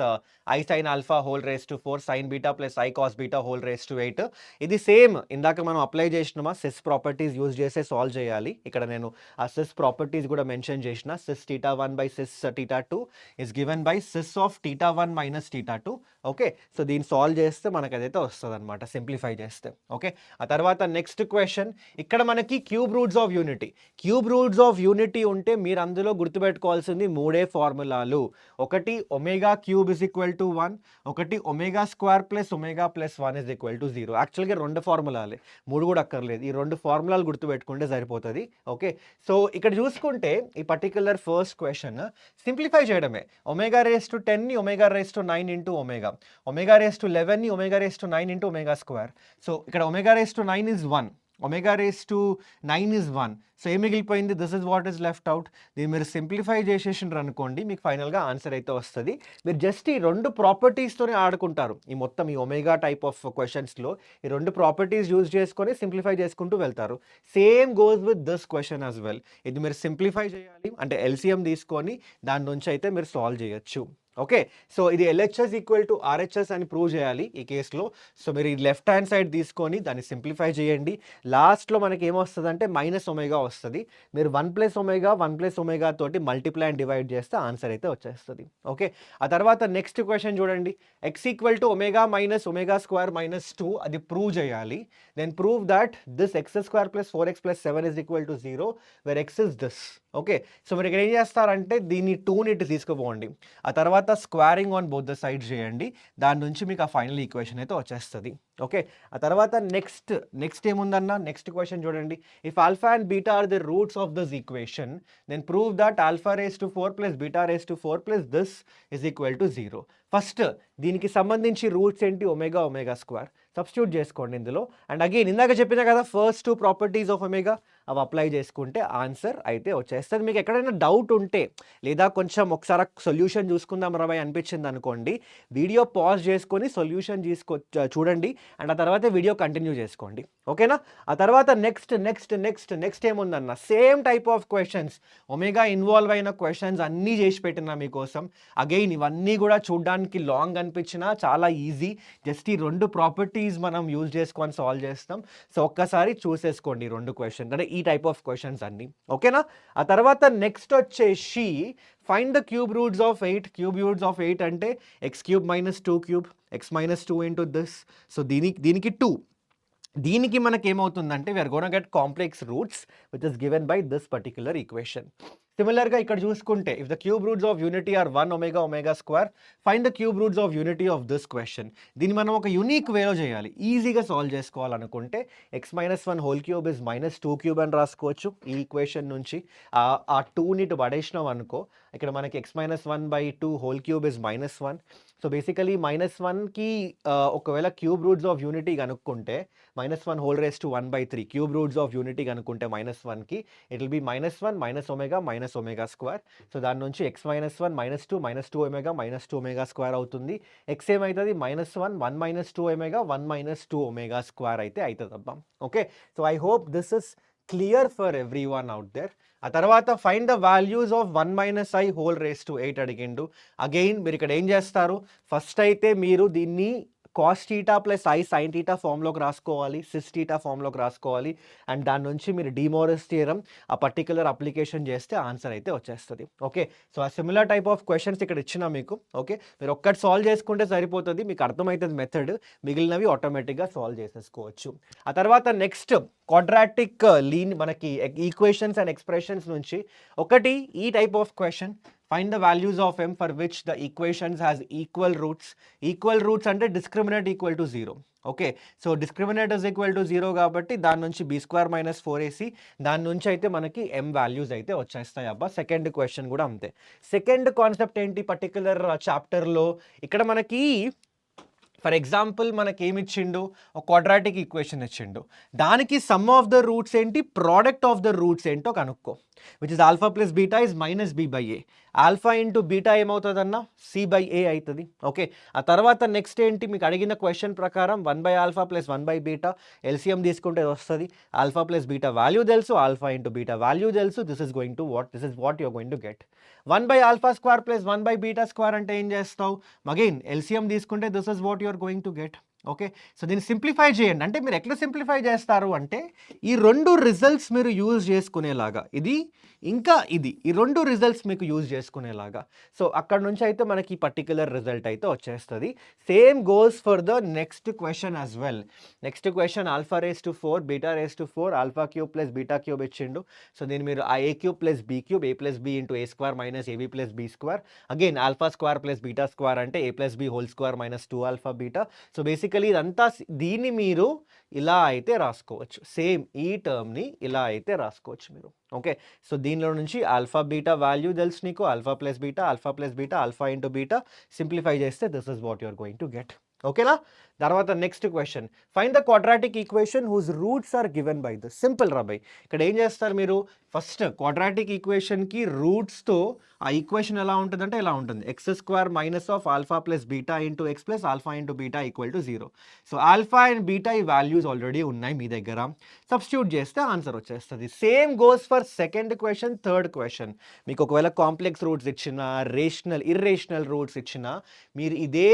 i sine alpha whole raise to 4 sine beta plus i cos beta whole raise to 8. ఇది సేమ్ ఇందాక మనం అప్లై చేసినామా సిస్ ప్రాపర్టీస్ యూజ్ చేసే సాల్వ్ చేయాలి. ఇక్కడ నేను ఆ సిస్ ప్రాపర్టీస్ కూడా మెన్షన్ చేసిన. Cis θ1 by cis θ2 is given by cis of θ1 minus θ2. Okay. So దీన్ని సాల్వ్ చేస్తే మనకు అదైతే వస్తుంది అనమాట, సింప్లిఫై చేస్తే. ఓకే. ఆ తర్వాత నెక్స్ట్ క్వెషన్, ఇక్కడ మనకి cube roots of unity. Cube roots of unity ఉంటే మీరు అందులో గుర్తుపెట్టుకోవాల్సింది మూడే ఫార్ములాలు. ఒకటి omega cube is equal to 1, ఒకటి omega square plus omega plus 1 is equal to 0. యాక్చువల్గా 2 ఫార్ములాలే, 3 కూడా అక్కర్లేదు. ఈ 2 ఫార్ములాలు గుర్తుపెట్టుకుంటే సరిపోతుంది. ఓకే. సో ఇక్కడ చూసుకుంటే ఈ పర్టికులర్ ఫస్ట్ క్వెషన్ సింప్లిఫై చేయడమే. ఒమేగా రేస్ టు 10ని omega raise to 9 into omega, omega raise to 11ని omega raise to 9 into omega square. So ఇక్కడ omega raise to 9 is 1, omega raise to 9 is 1. So ఏం మిగిలిపోయింది? This is what is left out. దీన్ని మీరు సింప్లిఫై చేసేసిండ్రు అనుకోండి, మీకు ఫైనల్గా ఆన్సర్ అయితే వస్తుంది. మీరు జస్ట్ ఈ 2 ప్రాపర్టీస్తోనే ఆడుకుంటారు. ఈ మొత్తం ఈ ఒమేగా టైప్ ఆఫ్ క్వశ్చన్స్లో ఈ 2 ప్రాపర్టీస్ యూజ్ చేసుకొని సింప్లిఫై చేసుకుంటూ వెళ్తారు. Same goes with this question as well. ఇది మీరు సింప్లిఫై చేయాలి అంటే ఎల్సిఎం తీసుకొని దాని నుంచి అయితే మీరు సాల్వ్ చేయొచ్చు. ఓకే. సో ఇది LHS ఈక్వల్ టు RHS అని ప్రూవ్ చేయాలి ఈ కేసులో. సో మీరు ఈ లెఫ్ట్ హ్యాండ్ సైడ్ తీసుకొని దాన్ని సింప్లిఫై చేయండి. లాస్ట్లో మనకి ఏమొస్తుంది అంటే మైనస్ ఒమేగా వస్తుంది. మీరు 1 ప్లస్ ఒమేగా తోటి మల్టిప్లై అండ్ డివైడ్ చేస్తే ఆన్సర్ అయితే వచ్చేస్తుంది. ఓకే. ఆ తర్వాత నెక్స్ట్ క్వశ్చన్ చూడండి. x equal to omega minus omega square minus 2 అది ప్రూవ్ చేయాలి. Then prove that this x square plus 4x plus 7 is equal to 0 where x is this. Okay. So మీరు ఇక్కడ ఏం చేస్తారంటే దీన్ని 2ని ఇటు తీసుకుపోండి. ఆ తర్వాత squaring on both the sides చేయండి. దాని నుంచి మీకు ఆ ఫైనల్ ఈక్వేషన్ అయితే వచ్చేస్తుంది. ఓకే. ఆ తర్వాత నెక్స్ట్ ఏముందన్న నెక్స్ట్ క్వశ్చన్ చూడండి. If alpha and beta are the roots of this equation then prove that alpha raise to 4 plus beta raise to 4 plus this is equal to 0. First దీనికి సంబంధించి రూట్స్ ఏంటి? ఒమేగా స్క్వేర్ సబ్స్టిట్యూట్ చేసుకోండి ఇందులో. అండ్ అగైన్ ఇందాక చెప్పినా కదా ఫస్ట్ 2 ప్రాపర్టీస్ ఆఫ్ ఒమేగా, అవి అప్లై చేసుకుంటే ఆన్సర్ అయితే వచ్చేస్తుంది. మీకు ఎక్కడైనా డౌట్ ఉంటే లేదా కొంచెం ఒకసారి సొల్యూషన్ చూసుకుందాం రవై అనిపించింది అనుకోండి, వీడియో పాజ్ చేసుకొని సొల్యూషన్ చూడండి అండ్ ఆ తర్వాత వీడియో కంటిన్యూ చేసుకోండి. ఓకేనా? ఆ తర్వాత నెక్స్ట్ ఏముందన్న same type of questions, omega involve అయిన క్వశ్చన్స్ అన్నీ చేసి పెట్టినా మీకోసం. అగైన్ ఇవన్నీ కూడా చూడడానికి లాంగ్ అనిపించినా చాలా ఈజీ. జస్ట్ ఈ 2 ప్రాపర్టీస్ మనం యూజ్ చేసుకొని సాల్వ్ చేస్తాం. సో ఒక్కసారి చూసేసుకోండి 2 క్వశ్చన్స్ అంటే ఈ టైప్ ఆఫ్ క్వశ్చన్స్ అన్ని. ఓకేనా? ఆ తర్వాత నెక్స్ట్ వచ్చేసి find the cube roots of 8. Cube roots of 8 అంటే x cube minus 2 cube, x minus 2 into this. So దీనికి 2. దీనికి మనకి ఏమవుతుందంటే we are gonna get complex roots which is given by this particular equation. సిమిలర్గా ఇక్కడ చూసుకుంటే if the cube roots of unity are 1 omega square find the cube roots of unity of this question. దీన్ని మనం ఒక యూనిక్ వేలో చేయాలి. ఈజీగా సాల్వ్ చేసుకోవాలనుకుంటే x minus 1 whole cube is minus 2 cube అని రాసుకోవచ్చు ఈ ఈక్వేషన్ నుంచి. ఆ 2ని పడేసినాం అనుకో, ఇక్కడ మనకి x minus 1 by 2 whole cube is minus 1. So basically -1కి ఒకవేళ క్యూబ్ రూట్స్ ఆఫ్ యూనిటీ కనుక్కుంటే -1 whole raise to 1/3 cube roots of unity కనుక్కుంటే -1కి it will be -1 minus omega square. So దాని నుంచి x మైనస్ 1 -2 ఒమేగా స్క్వేర్ అవుతుంది. x ఏమవుతుంది? -1 minus 2 omega 1 minus 2 omega square అయితే అవుతుంది అబ్బా. Okay. So I hope this is clear for every one out there. ఆ తర్వాత find the values of 1 minus I whole raise to 8 అడిగిండు. అగైన్ మీరు ఇక్కడ ఏం చేస్తారు, ఫస్ట్ అయితే మీరు దీన్ని cos theta plus i sine theta ఫామ్లోకి రాసుకోవాలి, సిస్ థీటా ఫామ్లోకి రాసుకోవాలి. అండ్ దాని నుంచి మీరు డిమోరస్ థియరం ఆ పర్టికులర్ అప్లికేషన్ చేస్తే ఆన్సర్ అయితే వచ్చేస్తుంది. ఓకే. సో ఆ సిమిలర్ టైప్ ఆఫ్ క్వశ్చన్స్ ఇక్కడ ఇచ్చినా మీకు. ఓకే. మీరు ఒక్కటి సాల్వ్ చేసుకుంటే సరిపోతుంది, మీకు అర్థమవుతుంది మెథడ్, మిగిలినవి ఆటోమేటిక్గా సాల్వ్ చేసేసుకోవచ్చు. ఆ తర్వాత నెక్స్ట్ క్వాడ్రాటిక్ మనకి ఈక్వేషన్స్ అండ్ ఎక్స్ప్రెషన్స్ నుంచి ఒకటి ఈ type of question. Find the values of m for which the equations has equal roots. Equal roots అంటే discriminant equal to 0. Okay. So discriminant is equal to 0 కాబట్టి దాని నుంచి b² - 4ac దాని నుంచి అయితే మనకి m వాల్యూస్ అయితే వచ్చేస్తాయి అబ్బా. సెకండ్ క్వశ్చన్ కూడా అంతే. సెకండ్ కాన్సెప్ట్ ఏంటి పర్టికులర్ చాప్టర్లో, ఇక్కడ మనకి ఫర్ ఎగ్జాంపుల్ మనకి ఏమి ఇచ్చిండు, ఒక క్వాడ్రాటిక్ ఈక్వేషన్ ఇచ్చిండు, దానికి సమ్ ఆఫ్ ద రూట్స్ ఏంటి, ప్రోడక్ట్ ఆఫ్ ద రూట్స్ ఏంటో కనుక్కో. Which is alpha plus beta is minus B by A. Alpha into beta ఏమవుతుందన్న సి బై ఏ అవుతుంది. ఓకే, ఆ తర్వాత నెక్స్ట్ ఏంటి, మీకు అడిగిన క్వశ్చన్ ప్రకారం 1/α ప్లస్ 1/బీటా ఎల్సిఎం తీసుకుంటే వస్తుంది. ఆల్ఫా ప్లస్ బీటా వాల్యూ తెలుసు, ఆల్ఫా ఇంటూ బీటా వాల్యూ తెలుసు. This is what you're going to get. 1/α² plus 1/β² అంటే ఏం చేస్తావు, అగైన్ ఎల్సిఎం తీసుకుంటే this is what you're going to get. Okay, so దీన్ని సింప్లిఫై చేయండి. అంటే మీరు ఎట్లా సింప్లిఫై చేస్తారు అంటే ఈ రెండు రిజల్ట్స్ మీరు యూజ్ చేసుకునేలాగా, ఇది ఇంకా ఇది, ఈ రెండు రిజల్ట్స్ మీకు యూజ్ చేసుకునేలాగా. సో అక్కడ నుంచి అయితే మనకి పర్టికులర్ రిజల్ట్ అయితే వచ్చేస్తుంది. Same goes for the next question as well. Next question α⁴ β⁴ α³ plus β³ ఇచ్చిండు. సో దీన్ని మీరు a³ plus b³ a plus b into a² minus ab plus b², again α² plus β² అంటే a plus b whole square minus 2α beta. So basically ఇదంతా దీన్ని మీరు ఇలా అయితే రాసుకోవచ్చు, సేమ్ ఈ టర్మ్ని ఇలా అయితే రాసుకోవచ్చు మీరు. ఓకే, సో దీనిలో నుంచి ఆల్ఫా బీటా వాల్యూ తెలుసు నీకు, alpha plus beta alpha into beta simplify చేస్తే this is what you're going to get. ఓకేనా, తర్వాత next question, find the quadratic equation whose roots are given by this. Simple రాబాయ్, ఇక్కడ ఏం చేస్తారు మీరు, ఫస్ట్ క్వాడ్రాటిక్ ఈక్వేషన్కి రూట్స్తో ఆ ఈక్వేషన్ ఎలా ఉంటుందంటే ఎలా ఉంటుంది, x² minus of alpha plus beta into X plus alpha into beta equal to 0. So alpha and beta ఈ వాల్యూస్ ఆల్రెడీ ఉన్నాయి మీ దగ్గర, సబ్స్టిట్యూట్ చేస్తే ఆన్సర్ వచ్చేస్తుంది. Same goes for second question, third question. మీకు ఒకవేళ కాంప్లెక్స్ రూట్స్ ఇచ్చిన, ఇర్రేషనల్ రూట్స్ ఇచ్చిన, మీరు ఇదే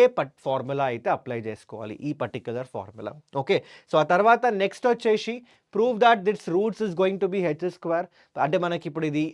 ఫార్ములా అయితే అప్లై చేసుకోవాలి, ఈ పర్టిక్యులర్ ఫార్ములా. ఓకే, సో ఆ తర్వాత నెక్స్ట్ వచ్చేసి prove that this roots is going to B h². అంటే మనకి ఇప్పుడు ఇది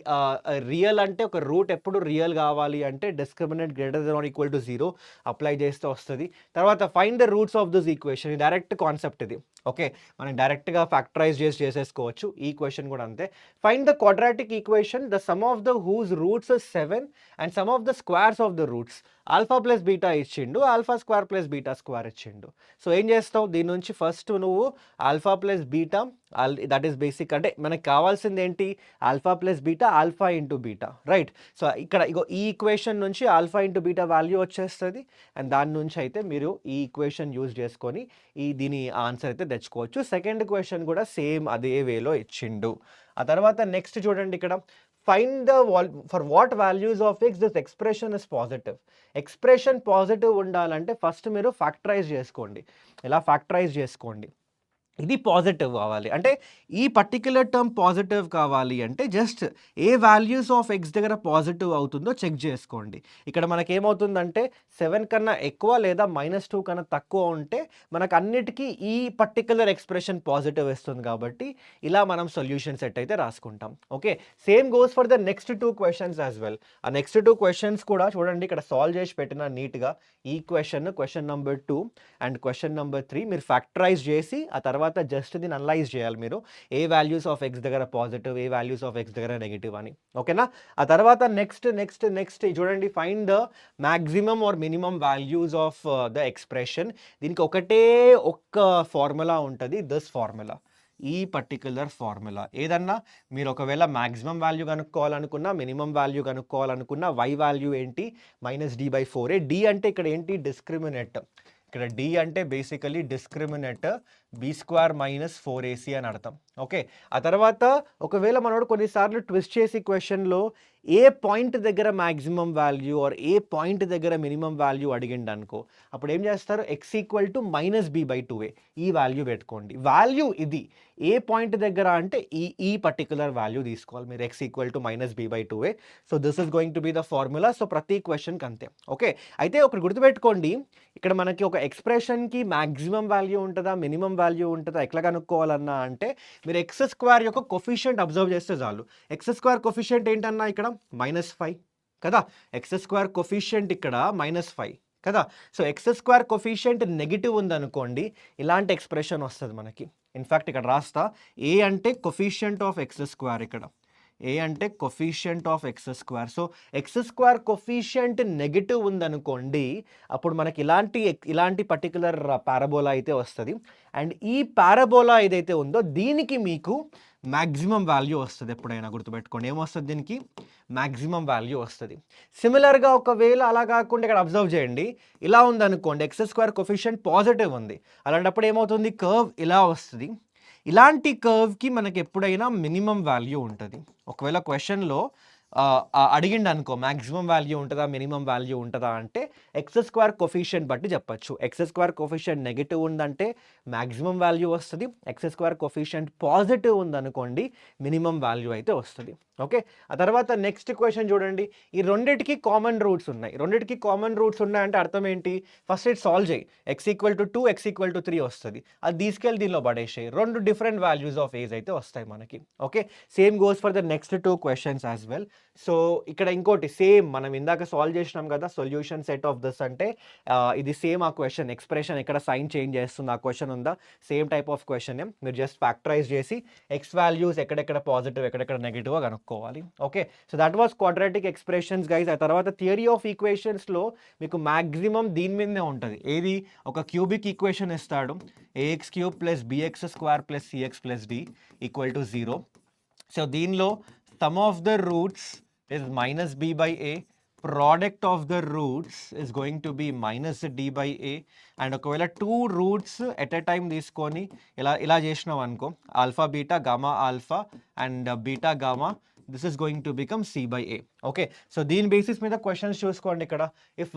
రియల్ అంటే ఒక రూట్ ఎప్పుడు రియల్ కావాలి అంటే discriminant greater than or equal to 0 apply చేస్తే వస్తుంది. తర్వాత find the roots of this equation, direct concept ఇది. ఓకే, మనం డైరెక్ట్గా ఫ్యాక్టరైజ్ చేసేసుకోవచ్చు. ఈ క్వశ్చన్ కూడా అంతే. Find the quadratic equation, the sum of the whose roots is 7 and sum of the squares of the roots. Alpha plus beta ఇచ్చిండు, α² ప్లస్ β² ఇచ్చిండు. సో ఏం చేస్తావు, దీని నుంచి ఫస్ట్ నువ్వు alpha plus beta, that is basic, అంటే మనకు కావాల్సింది ఏంటి, alpha plus beta alpha into beta, right. So ఇక్కడ ఇగో ఈ ఈక్వేషన్ నుంచి ఆల్ఫా ఇంటూ బీటా వాల్యూ వచ్చేస్తుంది, అండ్ దాని నుంచి అయితే మీరు ఈ ఈక్వేషన్ యూజ్ చేసుకొని దీని ఆన్సర్ అయితే తెచ్చుకోవచ్చు. సెకండ్ క్వశ్చన్ కూడా సేమ్ అదే వేలో ఇచ్చిండు. ఆ తర్వాత నెక్స్ట్ చూడండి, ఇక్కడ find the for what values of X this expression is positive. Expression positive ఉండాలంటే ఫస్ట్ మీరు ఫ్యాక్టరైజ్ చేసుకోండి, ఇలా ఫ్యాక్టరైజ్ చేసుకోండి. ఇది పాజిటివ్ కావాలి అంటే ఈ పర్టిక్యులర్ టర్మ్ పాజిటివ్ కావాలి అంటే just a values of X దగ్గర పాజిటివ్ అవుతుందో చెక్ చేసుకోండి. ఇక్కడ మనకి ఏమవుతుందంటే 7 కన్నా ఎక్కువ లేదా -2 కన్నా తక్కువ ఉంటే మనకు అన్నిటికీ ఈ పర్టిక్యులర్ ఎక్స్ప్రెషన్ పాజిటివ్ ఇస్తుంది, కాబట్టి ఇలా మనం సొల్యూషన్ సెట్ అయితే రాసుకుంటాం. Okay, same goes for the next 2 questions as well. ఆ నెక్స్ట్ 2 క్వశ్చన్స్ కూడా చూడండి, ఇక్కడ సాల్వ్ చేసి పెట్టిన నీట్గా. ఈ question number 2 and question number 3 మీరు ఫ్యాక్టరైజ్ చేసి ఆ తర్వాత జస్ట్ దీన్ని అనలైజ్ చేయాలి మీరు, ఏ వాల్యూస్ ఆఫ్ ఎక్స్ దగ్గర పాజిటివ్, ఏ వాల్యూస్ ఆఫ్ ఎక్స్ దగ్గర నెగిటివ్ అని. ఓకేనా, ఆ తర్వాత నెక్స్ట్ చూడండి, find the maximum or minimum values of the expression. దీనికి ఒక్క ఫార్ములా ఉంటుంది, దిస్ ఫార్ములా, ఈ పర్టిక్యులర్ ఫార్ములా. ఏదన్నా మీరు ఒకవేళ మ్యాక్సిమం వాల్యూ కనుక్కోవాలనుకున్నా, మినిమం వాల్యూ కనుక్కోవాలనుకున్నా, y వాల్యూ ఏంటి, -d/4a. d అంటే ఇక్కడ ఏంటి, డిస్క్రిమినెంట్. ఇక్కడ d అంటే బేసికలీ డిస్క్రిమినెంట్ b² - 4ac అని అర్థం. ఓకే, ఆ తర్వాత ఒకవేళ మనోడు కొన్నిసార్లు ట్విస్ట్ చేసి క్వశ్చన్లో ఏ పాయింట్ దగ్గర మ్యాక్సిమం వాల్యూ ఆర్ ఏ పాయింట్ దగ్గర మినిమం వాల్యూ అడిగిండు అనుకో, అప్పుడు ఏం చేస్తారు, x = -b/2a ఈ వాల్యూ పెట్టుకోండి. వాల్యూ ఇది ఏ పాయింట్ దగ్గర అంటే ఈ పర్టికులర్ వాల్యూ తీసుకోవాలి మీరు, x = -b/2a. So this is going to be the formula. So ప్రతి క్వశ్చన్కి అంతే. ఓకే, అయితే ఒకటి గుర్తుపెట్టుకోండి, ఇక్కడ మనకి ఒక ఎక్స్ప్రెషన్కి మ్యాక్సిమం వాల్యూ ఉంటుందా, మినిమం వాల్యూ ఉంటుందా ఎట్లా కనుక్కోవాలన్నా అంటే మీరు x² యొక్క కొఫిషియంట్ అబ్జర్వ్ చేస్తే చాలు. x² కొఫిషియంట్ ఏంటన్నా ఇక్కడ -5 కదా, x² కొఫిషియంట్ ఇక్కడ -5 కదా. సో x² కొఫిషియంట్ నెగిటివ్ ఉందనుకోండి, ఇలాంటి ఎక్స్ప్రెషన్ వస్తుంది మనకి. ఇన్ఫ్యాక్ట్ ఇక్కడ రాస్తా, ఏ అంటే కొఫిషియంట్ ఆఫ్ x², ఇక్కడ ఏ అంటే coefficient of x². So x² coefficient negative ఉందనుకోండి, అప్పుడు మనకి ఇలాంటి పర్టికులర్ పారాబోలా అయితే వస్తుంది. అండ్ ఈ పారాబోలా ఏదైతే ఉందో దీనికి మీకు మ్యాక్సిమం వాల్యూ వస్తుంది. ఎప్పుడైనా గుర్తుపెట్టుకోండి, ఏమొస్తుంది, దీనికి మ్యాక్సిమం వాల్యూ వస్తుంది. సిమిలర్గా ఒకవేళ అలా కాకుండా ఇక్కడ అబ్జర్వ్ చేయండి, ఇలా ఉందనుకోండి, x² కొఫిషియంట్ పాజిటివ్ ఉంది, అలాంటప్పుడు ఏమవుతుంది, కర్వ్ ఇలా వస్తుంది. ఇలాంటి కర్వ్‌కి మనకి ఎప్పుడైనా మినిమమ్ వాల్యూ ఉంటది. ఒకవేళ క్వెషన్‌లో అడిగిండు అనుకో మాక్సిమం వాల్యూ ఉంటదా? మినిమమ్ వాల్యూ ఉంటదా? అంటే ఎక్స్ స్క్వేర్ కోఎఫిషియంట్ బట్టి చెప్పొచ్చు. ఎక్స్ స్క్వేర్ కోఎఫిషియంట్ నెగెటివ్ ఉందంటే మాక్సిమం వాల్యూ వస్తది. ఎక్స్ స్క్వేర్ కోఎఫిషియంట్ పాజిటివ్ ఉందనుకోండి మినిమమ్ వాల్యూ అయితే వస్తది. ఓకే. ఆ తర్వాత నెక్స్ట్ క్వెషన్ చూడండి. ఈ రెండిటికి కామన్ రూట్స్ ఉన్నాయి. రెండిటికి కామన్ రూట్స్ ఉన్నాయంటే అర్థం ఏంటి? ఫస్ట్ ఇది సాల్వ్ చేయి. x = 2 x = 3 వస్తది. అది తీసుకెళ్ళి దీనిలో పడేసేయి. 2 డిఫరెంట్ వాల్యూస్ ఆఫ్ ఏజ్ అయితే వస్తాయి మనకి. Okay. Same goes for the next 2 questions as well. So ఇక్కడ ఇంకోటి సేమ్ మనం ఇందాక సాల్వ్ చేసినాం కదా సొల్యూషన్ సెట్ ఆఫ్ దిస్ అంటే ఇది సేమ్ ఆ క్వెషన్ ఎక్స్‌ప్రెషన్ ఎక్కడ సైన్ చేంజ్ చేస్తుంది ఆ క్వెషన్ ఉందా? సేమ్ టైప్ ఆఫ్ క్వెషనే. మీరు జస్ట్ ఫ్యాక్టరైజ్ చేసి ఎక్స్ వాల్యూస్ ఎక్కడెక్కడ పాజిటివ్ ఎక్కడెక్కడ నెగెటివ్ కనుక్కోవాలి. Okay. So that was quadratic expressions guys. ఆ తర్వాత థియరీ ఆఫ్ ఈక్వేషన్స్‌లో మీకు మాక్సిమం దీని మీదనే ఉంటది. ఏది? ఒక క్యూబిక్ ఈక్వేషన్ ఇస్తాడు. ax³ + bx² + cx + d = 0. So దీనిలో sum of the roots is -b/a. Product of the roots is going to be -d/a. And ఒకవేళ 2 రూట్స్ ఎట్ ఎ టైం తీసుకొని ఇలా చేసినాం అనుకో alpha beta gamma alpha and beta gamma this is going to become c/a. Okay. So దీని బేసిస్ మీద క్వశ్చన్స్ చూసుకోండి ఇక్కడ. If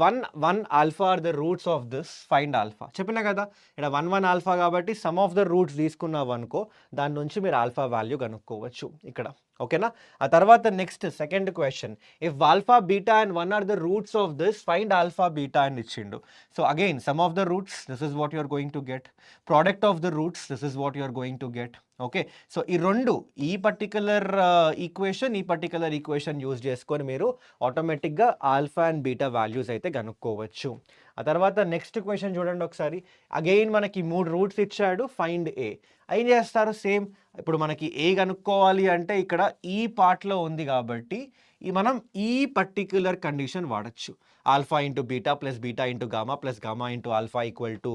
1 alpha are the roots of this find alpha. చెప్పినా కదా ఇక్కడ 1 ఆల్ఫా కాబట్టి సమ్ ఆఫ్ ద రూట్స్ తీసుకున్నావు అనుకో దాని నుంచి మీరు ఆల్ఫా వాల్యూ కనుక్కోవచ్చు ఇక్కడ. ఓకేనా. ఆ తర్వాత next second question. If alpha beta and 1 are the roots of this find alpha beta అని ఇచ్చిండు. So again sum of the roots this is what you are going to get. Product of the roots this is what you are going to get. Okay. So ఈ రెండు ఈ పర్టికులర్ ఈక్వేషన్ యూజ్ చేసుకొని మీరు ఆటోమేటిక్గా ఆల్ఫా అండ్ బీటా వాల్యూస్ అయితే కనుక్కోవచ్చు. ఆ తర్వాత నెక్స్ట్ క్వశ్చన్ చూడండి ఒకసారి. అగైన్ మనకి 3 రూట్స్ ఇచ్చాడు. Find a. ఏం చేస్తారు? సేమ్ ఇప్పుడు మనకి ఏ కనుక్కోవాలి అంటే ఇక్కడ ఈ పార్ట్లో ఉంది కాబట్టి మనం ఈ పర్టిక్యులర్ కండిషన్ వాడచ్చు. Alpha into beta plus beta into gamma plus gamma into alpha equal to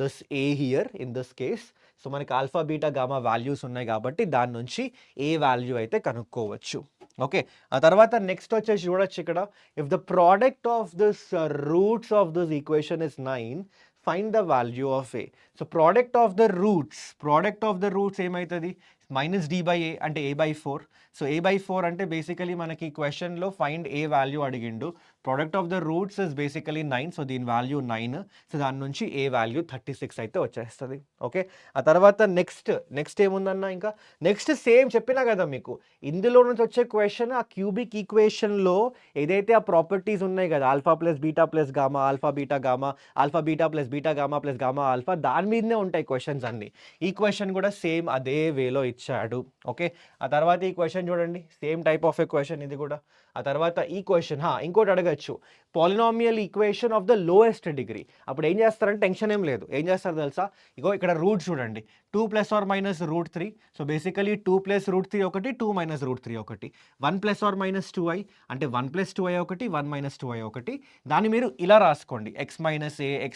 this A here in this case. So మనకి ఆల్ఫా బీటా గామా వాల్యూస్ ఉన్నాయి కాబట్టి దాని నుంచి ఏ వాల్యూ అయితే కనుక్కోవచ్చు. ఓకే. ఆ తర్వాత నెక్స్ట్ వచ్చేసి చూడొచ్చు ఇక్కడ. If the product of this roots of this equation is 9 find the value of A. So product of the roots ఏమవుతుంది? -d/a అంటే a/4. సో a/4 అంటే బేసికలీ మనకి క్వశ్చన్లో ఫైండ్ ఏ వాల్యూ అడిగిండు. Product of the roots is basically 9. So దీని వాల్యూ 9. సో దాని నుంచి ఏ వాల్యూ 36 అయితే వచ్చేస్తుంది. ఓకే. ఆ తర్వాత నెక్స్ట్ ఏముందన్నా ఇంకా నెక్స్ట్ సేమ్ చెప్పినా కదా మీకు ఇందులో నుంచి వచ్చే క్వశ్చన్ ఆ క్యూబిక్ ఈక్వేషన్లో ఏదైతే ఆ ప్రాపర్టీస్ ఉన్నాయి కదా alpha plus beta plus gamma alpha beta gamma alpha beta plus beta gamma plus gamma alpha దాని మీదనే ఉంటాయి క్వశ్చన్స్ అన్ని. ఈ క్వశ్చన్ కూడా సేమ్ అదే వేలో ఇచ్చాడు. ఓకే. ఆ తర్వాత ఈ క్వశ్చన్ చూడండి same type of A question ఇది కూడా. ఆ తర్వాత ఈ క్వశ్చన్ ఇంకోటి అడగచ్చు. Polynomial equation of the lowest degree. అప్పుడు ఏం చేస్తారంటే టెన్షన్ ఏం లేదు. ఏం చేస్తారు తెలుసా? ఇగో ఇక్కడ రూట్ చూడండి 2 ± √3. సో బేసికలీ 2 + √3 ఒకటి 2 - √3 ఒకటి 1 ± 2i అంటే 1 + 2i ఒకటి 1 - 2i ఒకటి. దాన్ని మీరు ఇలా రాసుకోండి x - a x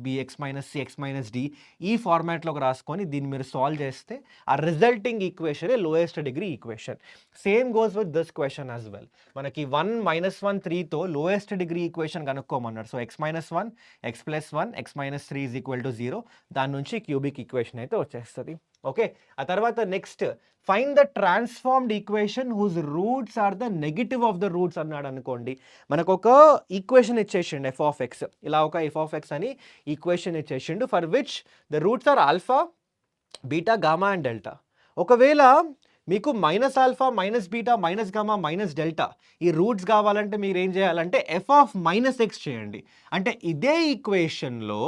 - b x - c x - d ఈ ఫార్మాట్లోకి రాసుకొని దీన్ని మీరు సాల్వ్ చేస్తే ఆ resulting equation lowest degree equation. Same goes with this question as well. మనకి 1 - 1 3తో లోయెస్ట్ డిగ్రీ ఈక్వేషన్ కనుక్కోమన్నాడు. So x - 1 x + 1 x - 3 = 0. దాని నుంచి క్యూబిక్ ఈక్వేషన్ అయితే వచ్చేస్తుంది. ఓకే. ఆ తర్వాత next find the transformed equation whose roots are the negative of the roots అన్నాడు అనుకోండి. మనకు ఒక ఈక్వేషన్ ఇచ్చేసిండు f(x). ఇలా ఒక f(x) అని ఈక్వేషన్ ఇచ్చేసిండు for which the roots are alpha beta gamma and delta. ఒకవేళ మీకు -ఆల్ఫా -బీటా -గామా -డెల్టా ఈ రూట్స్ కావాలంటే మీరు ఏం చేయాలంటే f(-x) చేయండి. అంటే ఇదే ఈక్వేషన్లో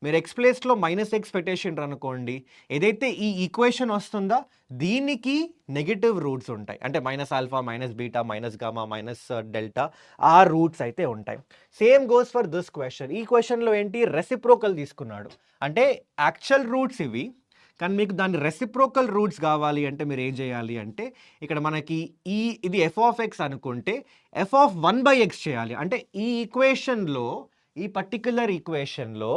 మీరు x ప్లేస్లో -x పెట్టేసిండ్రు అనుకోండి. ఏదైతే ఈ ఈక్వేషన్ వస్తుందో దీనికి నెగటివ్ రూట్స్ ఉంటాయి. అంటే -ఆల్ఫా -బీటా -గామా -డెల్టా ఆ రూట్స్ అయితే ఉంటాయి. Same goes for this question. ఈ క్వశ్చన్లో ఏంటి రెసిప్రోకల్ తీసుకున్నాడు. అంటే యాక్చువల్ రూట్స్ ఇవి కానీ మీకు దాని రెసిప్రోకల్ రూట్స్ కావాలి అంటే మీరు ఏం చేయాలి అంటే ఇక్కడ మనకి ఇది f(x) అనుకుంటే f(1/x) చేయాలి. అంటే ఈ ఈక్వేషన్లో ఈ పర్టిక్యులర్ ఈక్వేషన్లో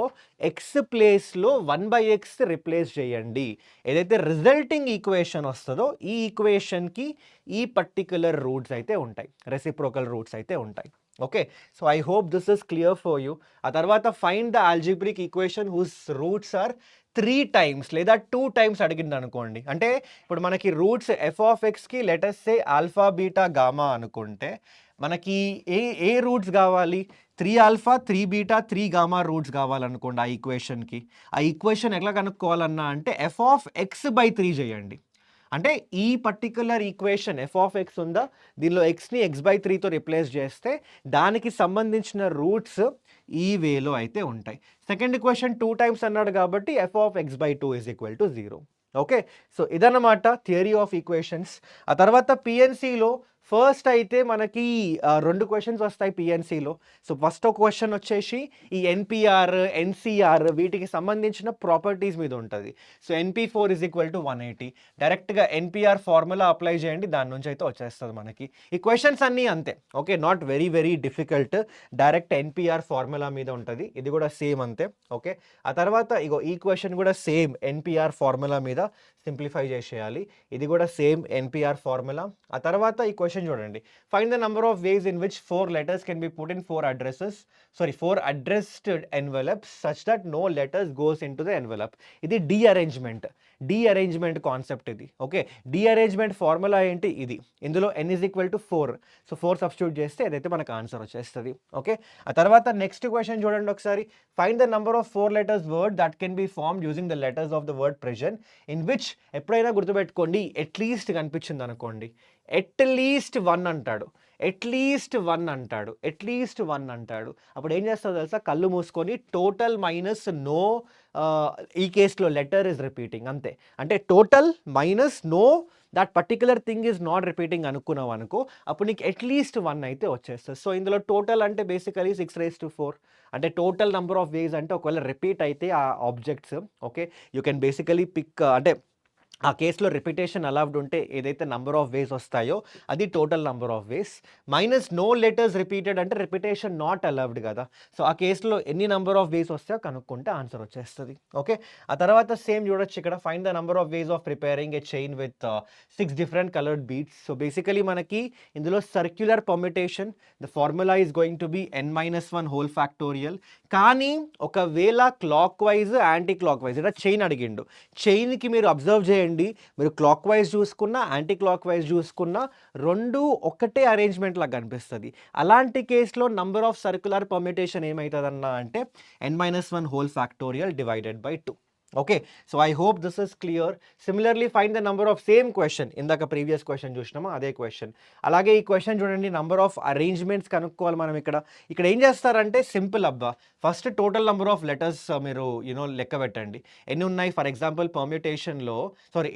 x ప్లేస్లో 1/x రిప్లేస్ చేయండి. ఏదైతే రిజల్టింగ్ ఈక్వేషన్ వస్తుందో ఈ ఈక్వేషన్కి ఈ పర్టిక్యులర్ రూట్స్ అయితే ఉంటాయి. రెసిప్రోకల్ రూట్స్ అయితే ఉంటాయి. Okay. So I hope this is clear for you. ఆ తర్వాత find the algebraic equation whose roots are 3 times లేదా 2 టైమ్స్ అడిగిందనుకోండి. అంటే ఇప్పుడు మనకి రూట్స్ ఎఫ్ ఆఫ్ ఎక్స్‌కి let us say alpha, beta, gamma అనుకుంటే మనకి ఏ రూట్స్ గావాలి? 3 ఆల్ఫా, 3 బీటా, 3 గామా రూట్స్ గావాలనుకోండి ఆ ఈక్వేషన్‌కి. ఆ ఈక్వేషన్ ఎట్లా కనుక్కోవాలన్నా అంటే ఎఫ్ ఆఫ్ ఎక్స్ బై 3 చేయండి. అంటే ఈ particular equation F of X ఉందా, దీనిలో ఎక్స్‌ని x/3తో రిప్లేస్ చేస్తే దానికి సంబంధించిన రూట్స్ ఈ వేలో అయితే ఉంటాయి. సెకండ్ ఈక్వేషన్ 2 టైమ్స్ అన్నాడు కాబట్టి F of x/2 is equal to 0. Okay. So ఇదన్నమాట థియరీ ఆఫ్ ఈక్వేషన్స్. ఆ తర్వాత పిఎన్సిలో ఫస్ట్ అయితే మనకి 2 క్వెషన్స్ వస్తాయి పిఎన్సిలో. సో ఫస్ట్ ఒక క్వెషన్ వచ్చేసి ఈ ఎన్పిఆర్, ఎన్సిఆర్ వీటికి సంబంధించిన ప్రాపర్టీస్ మీద ఉంటుంది. సో ఎన్పి4 ఈజ్ ఈక్వల్ టు 180. డైరెక్ట్గా ఎన్పిఆర్ ఫార్ములా అప్లై చేయండి, దాని నుంచి అయితే వచ్చేస్తుంది మనకి. ఈ క్వెషన్స్ అన్నీ అంతే. Okay, not very very difficult. Direct NPR formula మీద ఉంటుంది. ఇది కూడా సేమ్ అంతే. ఓకే, ఆ తర్వాత ఇగో ఈ క్వెషన్ కూడా సేమ్ ఎన్పిఆర్ ఫార్ములా మీద సింప్లిఫై చేసేయాలి. ఇది కూడా సేమ్ ఎన్పిఆర్ ఫార్ములా. ఆ తర్వాత ఈ క్వెషన్ చూడండి, find the number of ways in which 4 letters can be put in 4 addressed envelopes such that no letters goes into the envelope. ఇది డీఅరేంజ్మెంట్ కాన్సెప్ట్ ఇది. ఓకే, డీఅరేంజ్మెంట్ ఫార్ములా ఏంటి? ఇది. ఇందులో n is equal to 4. So 4 substitute చేస్తే ఏదైతే మనకు ఆన్సర్ వచ్చేస్తుంది. ఓకే, ఆ తర్వాత నెక్స్ట్ క్వెషన్ చూడండి ఒకసారి, find the number of 4 letters word that can be formed using the letters of the word present in which. ఎప్పుడైనా గుర్తుపెట్టుకోండి, ఎట్లీస్ట్ కనిపించింది అనుకోండి, ఎట్లీస్ట్ 1 అంటాడు, ఎట్లీస్ట్ 1 అంటాడు. అప్పుడు ఏం చేస్తావు తెలుసా, కళ్ళు మూసుకొని టోటల్ మైనస్ నో, ఈ కేసులో లెటర్ ఇస్ రిపీటింగ్ అంతే. అంటే total minus know that particular thing is not repeating అనుకున్నావు అనుకో, అప్పుడు నీకు అట్లీస్ట్ 1 అయితే వచ్చేస్తుంది. సో ఇందులో టోటల్ అంటే బేసికలీ 6⁴. అంటే టోటల్ నెంబర్ ఆఫ్ వేస్ అంటే ఒకవేళ రిపీట్ అయితే ఆ objects, okay, you can basically pick, అంటే ఆ కేసులో రిపిటేషన్ అలౌడ్ ఉంటే ఏదైతే నంబర్ ఆఫ్ వేస్ వస్తాయో అది total number of ways. Minus no letters repeated అంటే రిపిటేషన్ నాట్ అలౌడ్ కదా. సో ఆ కేసులో ఎన్ని నంబర్ ఆఫ్ వేస్ వస్తాయో కనుక్కుంటే ఆన్సర్ వచ్చేస్తుంది. ఓకే, ఆ తర్వాత సేమ్ చూడొచ్చు ఇక్కడ, find the number of ways of preparing a chain with 6 different coloured beads. So basically మనకి ఇందులో circular permutation, the formula is going to B n-1 whole factorial. కానీ ఒకవేళ clock wise, anti clock wise ఇలా చైన్ అడిగిండు, చైన్కి మీరు అబ్జర్వ్ చేయండి, మీరు క్లాక్ వైజ్ చూసుకున్నా యాంటీ క్లాక్ వైజ్ చూసుకున్నా రెండు ఒకటే అరేంజ్మెంట్ లాగా కనిపిస్తుంది. అలాంటి కేసులో నంబర్ ఆఫ్ సర్క్యులర్ పర్మిటేషన్ ఏమవుతుందన్నా అంటే n-1 whole factorial divided by 2. Okay, so I hope this is clear. Similarly find the number of same question, ఇందాక ప్రీవియస్ క్వశ్చన్ చూసినామో అదే క్వశ్చన్. అలాగే ఈ క్వశ్చన్ చూడండి, నంబర్ ఆఫ్ అరేంజ్మెంట్స్ కనుక్కోవాలి మనం. ఇక్కడ ఏం చేస్తారంటే సింపుల్ అబ్బా, first total number of letters మీరు లెక్క పెట్టండి, ఎన్ని ఉన్నాయి. ఫర్ ఎగ్జాంపుల్ పర్మ్యూటేషన్లో,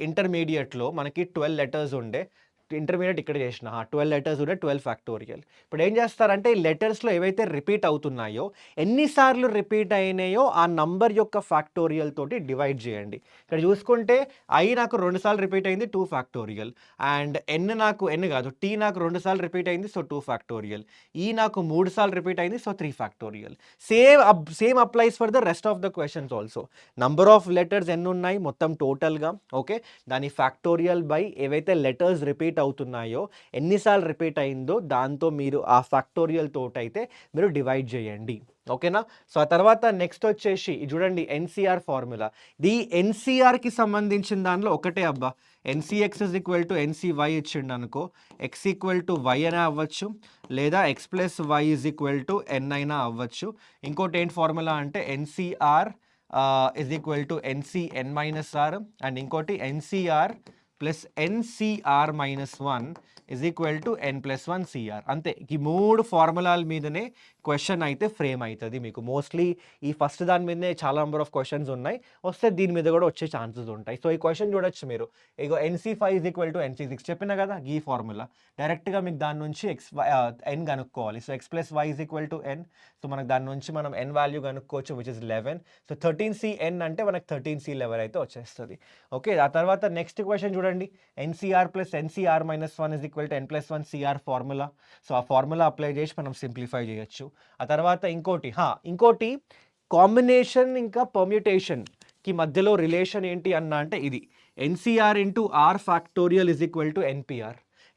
ఇంటర్మీడియట్లో మనకి 12 లెటర్స్ ఉండే, ఇంటర్మీడియట్ ఇక్కడ చేసిన 12 లెటర్స్ ఉండే 12 ఫ్యాక్టోరియల్. ఇప్పుడు ఏం చేస్తారంటే ఈ లెటర్స్లో ఏవైతే రిపీట్ అవుతున్నాయో, ఎన్నిసార్లు రిపీట్ అయినాయో ఆ నంబర్ యొక్క ఫ్యాక్టోరియల్ తోటి డివైడ్ చేయండి. ఇక్కడ చూసుకుంటే ఐ నాకు 2 సార్లు రిపీట్ అయింది, 2 ఫ్యాక్టోరియల్. అండ్ టీ నాకు 2 సార్లు రిపీట్ అయింది, సో 2 ఫ్యాక్టోరియల్. ఈ నాకు 3 సార్లు రిపీట్ అయింది, so 3 factorial. Same applies for the rest of the questions also. Number of letters ఎన్ని ఉన్నాయి మొత్తం టోటల్గా, ఓకే, దాని ఫ్యాక్టోరియల్ బై ఏవైతే లెటర్స్ రిపీట్ అవుతున్నాయో, ఎన్నిసార్లు రిపీట్ అయిందో దాంతో మీరు ఆ ఫ్యాక్టోరియల్ తోటైతే మీరు డివైడ్ చేయండి. ఓకేనా. సో ఆ తర్వాత నెక్స్ట్ వచ్చేసి చూడండి ఎన్సిఆర్ ఫార్ములా. ఈ ఎన్సిఆర్కి సంబంధించిన దానిలో ఒకటే అబ్బా, NCX is equal to NCY ఇచ్చిండు అనుకో, ఎక్స్ ఈక్వల్ టు వై అయినా అవ్వచ్చు, లేదా X plus Y is equal to N అయినా అవ్వచ్చు. ఇంకోటి ఏంటి ఫార్ములా అంటే ఎన్సిఆర్ ఇజ్ ఈక్వల్ టు ఎన్సిఎన్-ఆర్, అండ్ ఇంకోటి NCR plus NCR-1 is equal to n+1 CR. అంతే, ఈ 3 ఫార్ములాల మీదనే క్వశ్చన్ అయితే ఫ్రేమ్ అవుతుంది మీకు. మోస్ట్లీ ఈ ఫస్ట్ దాని మీదనే చాలా నెంబర్ ఆఫ్ క్వశ్చన్స్ ఉన్నాయి, వస్తే దీని మీద కూడా వచ్చే ఛాన్సెస్ ఉంటాయి. సో ఈ క్వశ్చన్ చూడొచ్చు మీరు, ఇగో NC5 is equal to NC6 చెప్పిన కదా, ఈ ఫార్ములా డైరెక్ట్గా మీకు దాని నుంచి n కనుక్కోవాలి. So x plus why is equal to n. So మనకు దాని నుంచి మనం n వాల్యూ కనుక్కోవచ్చు, విచ్ ఇస్ 11. సో 13CN అంటే మనకు 13C11 అయితే వచ్చేస్తుంది. ఓకే, ఆ తర్వాత నెక్స్ట్ క్వశ్చన్ చూడండి, NCR plus NCR-1 is equal to n+1 CR formula. So ఆ ఫార్ములా అప్లై చేసి మనం సింప్లిఫై చేయొచ్చు. ఆ తర్వాత ఇంకోటి కాంబినేషన్ ఇంకా పర్మ్యూటేషన్కి మధ్యలో రిలేషన్ ఏంటి అన్న అంటే ఇది NCR into R factorial is equal to NPR.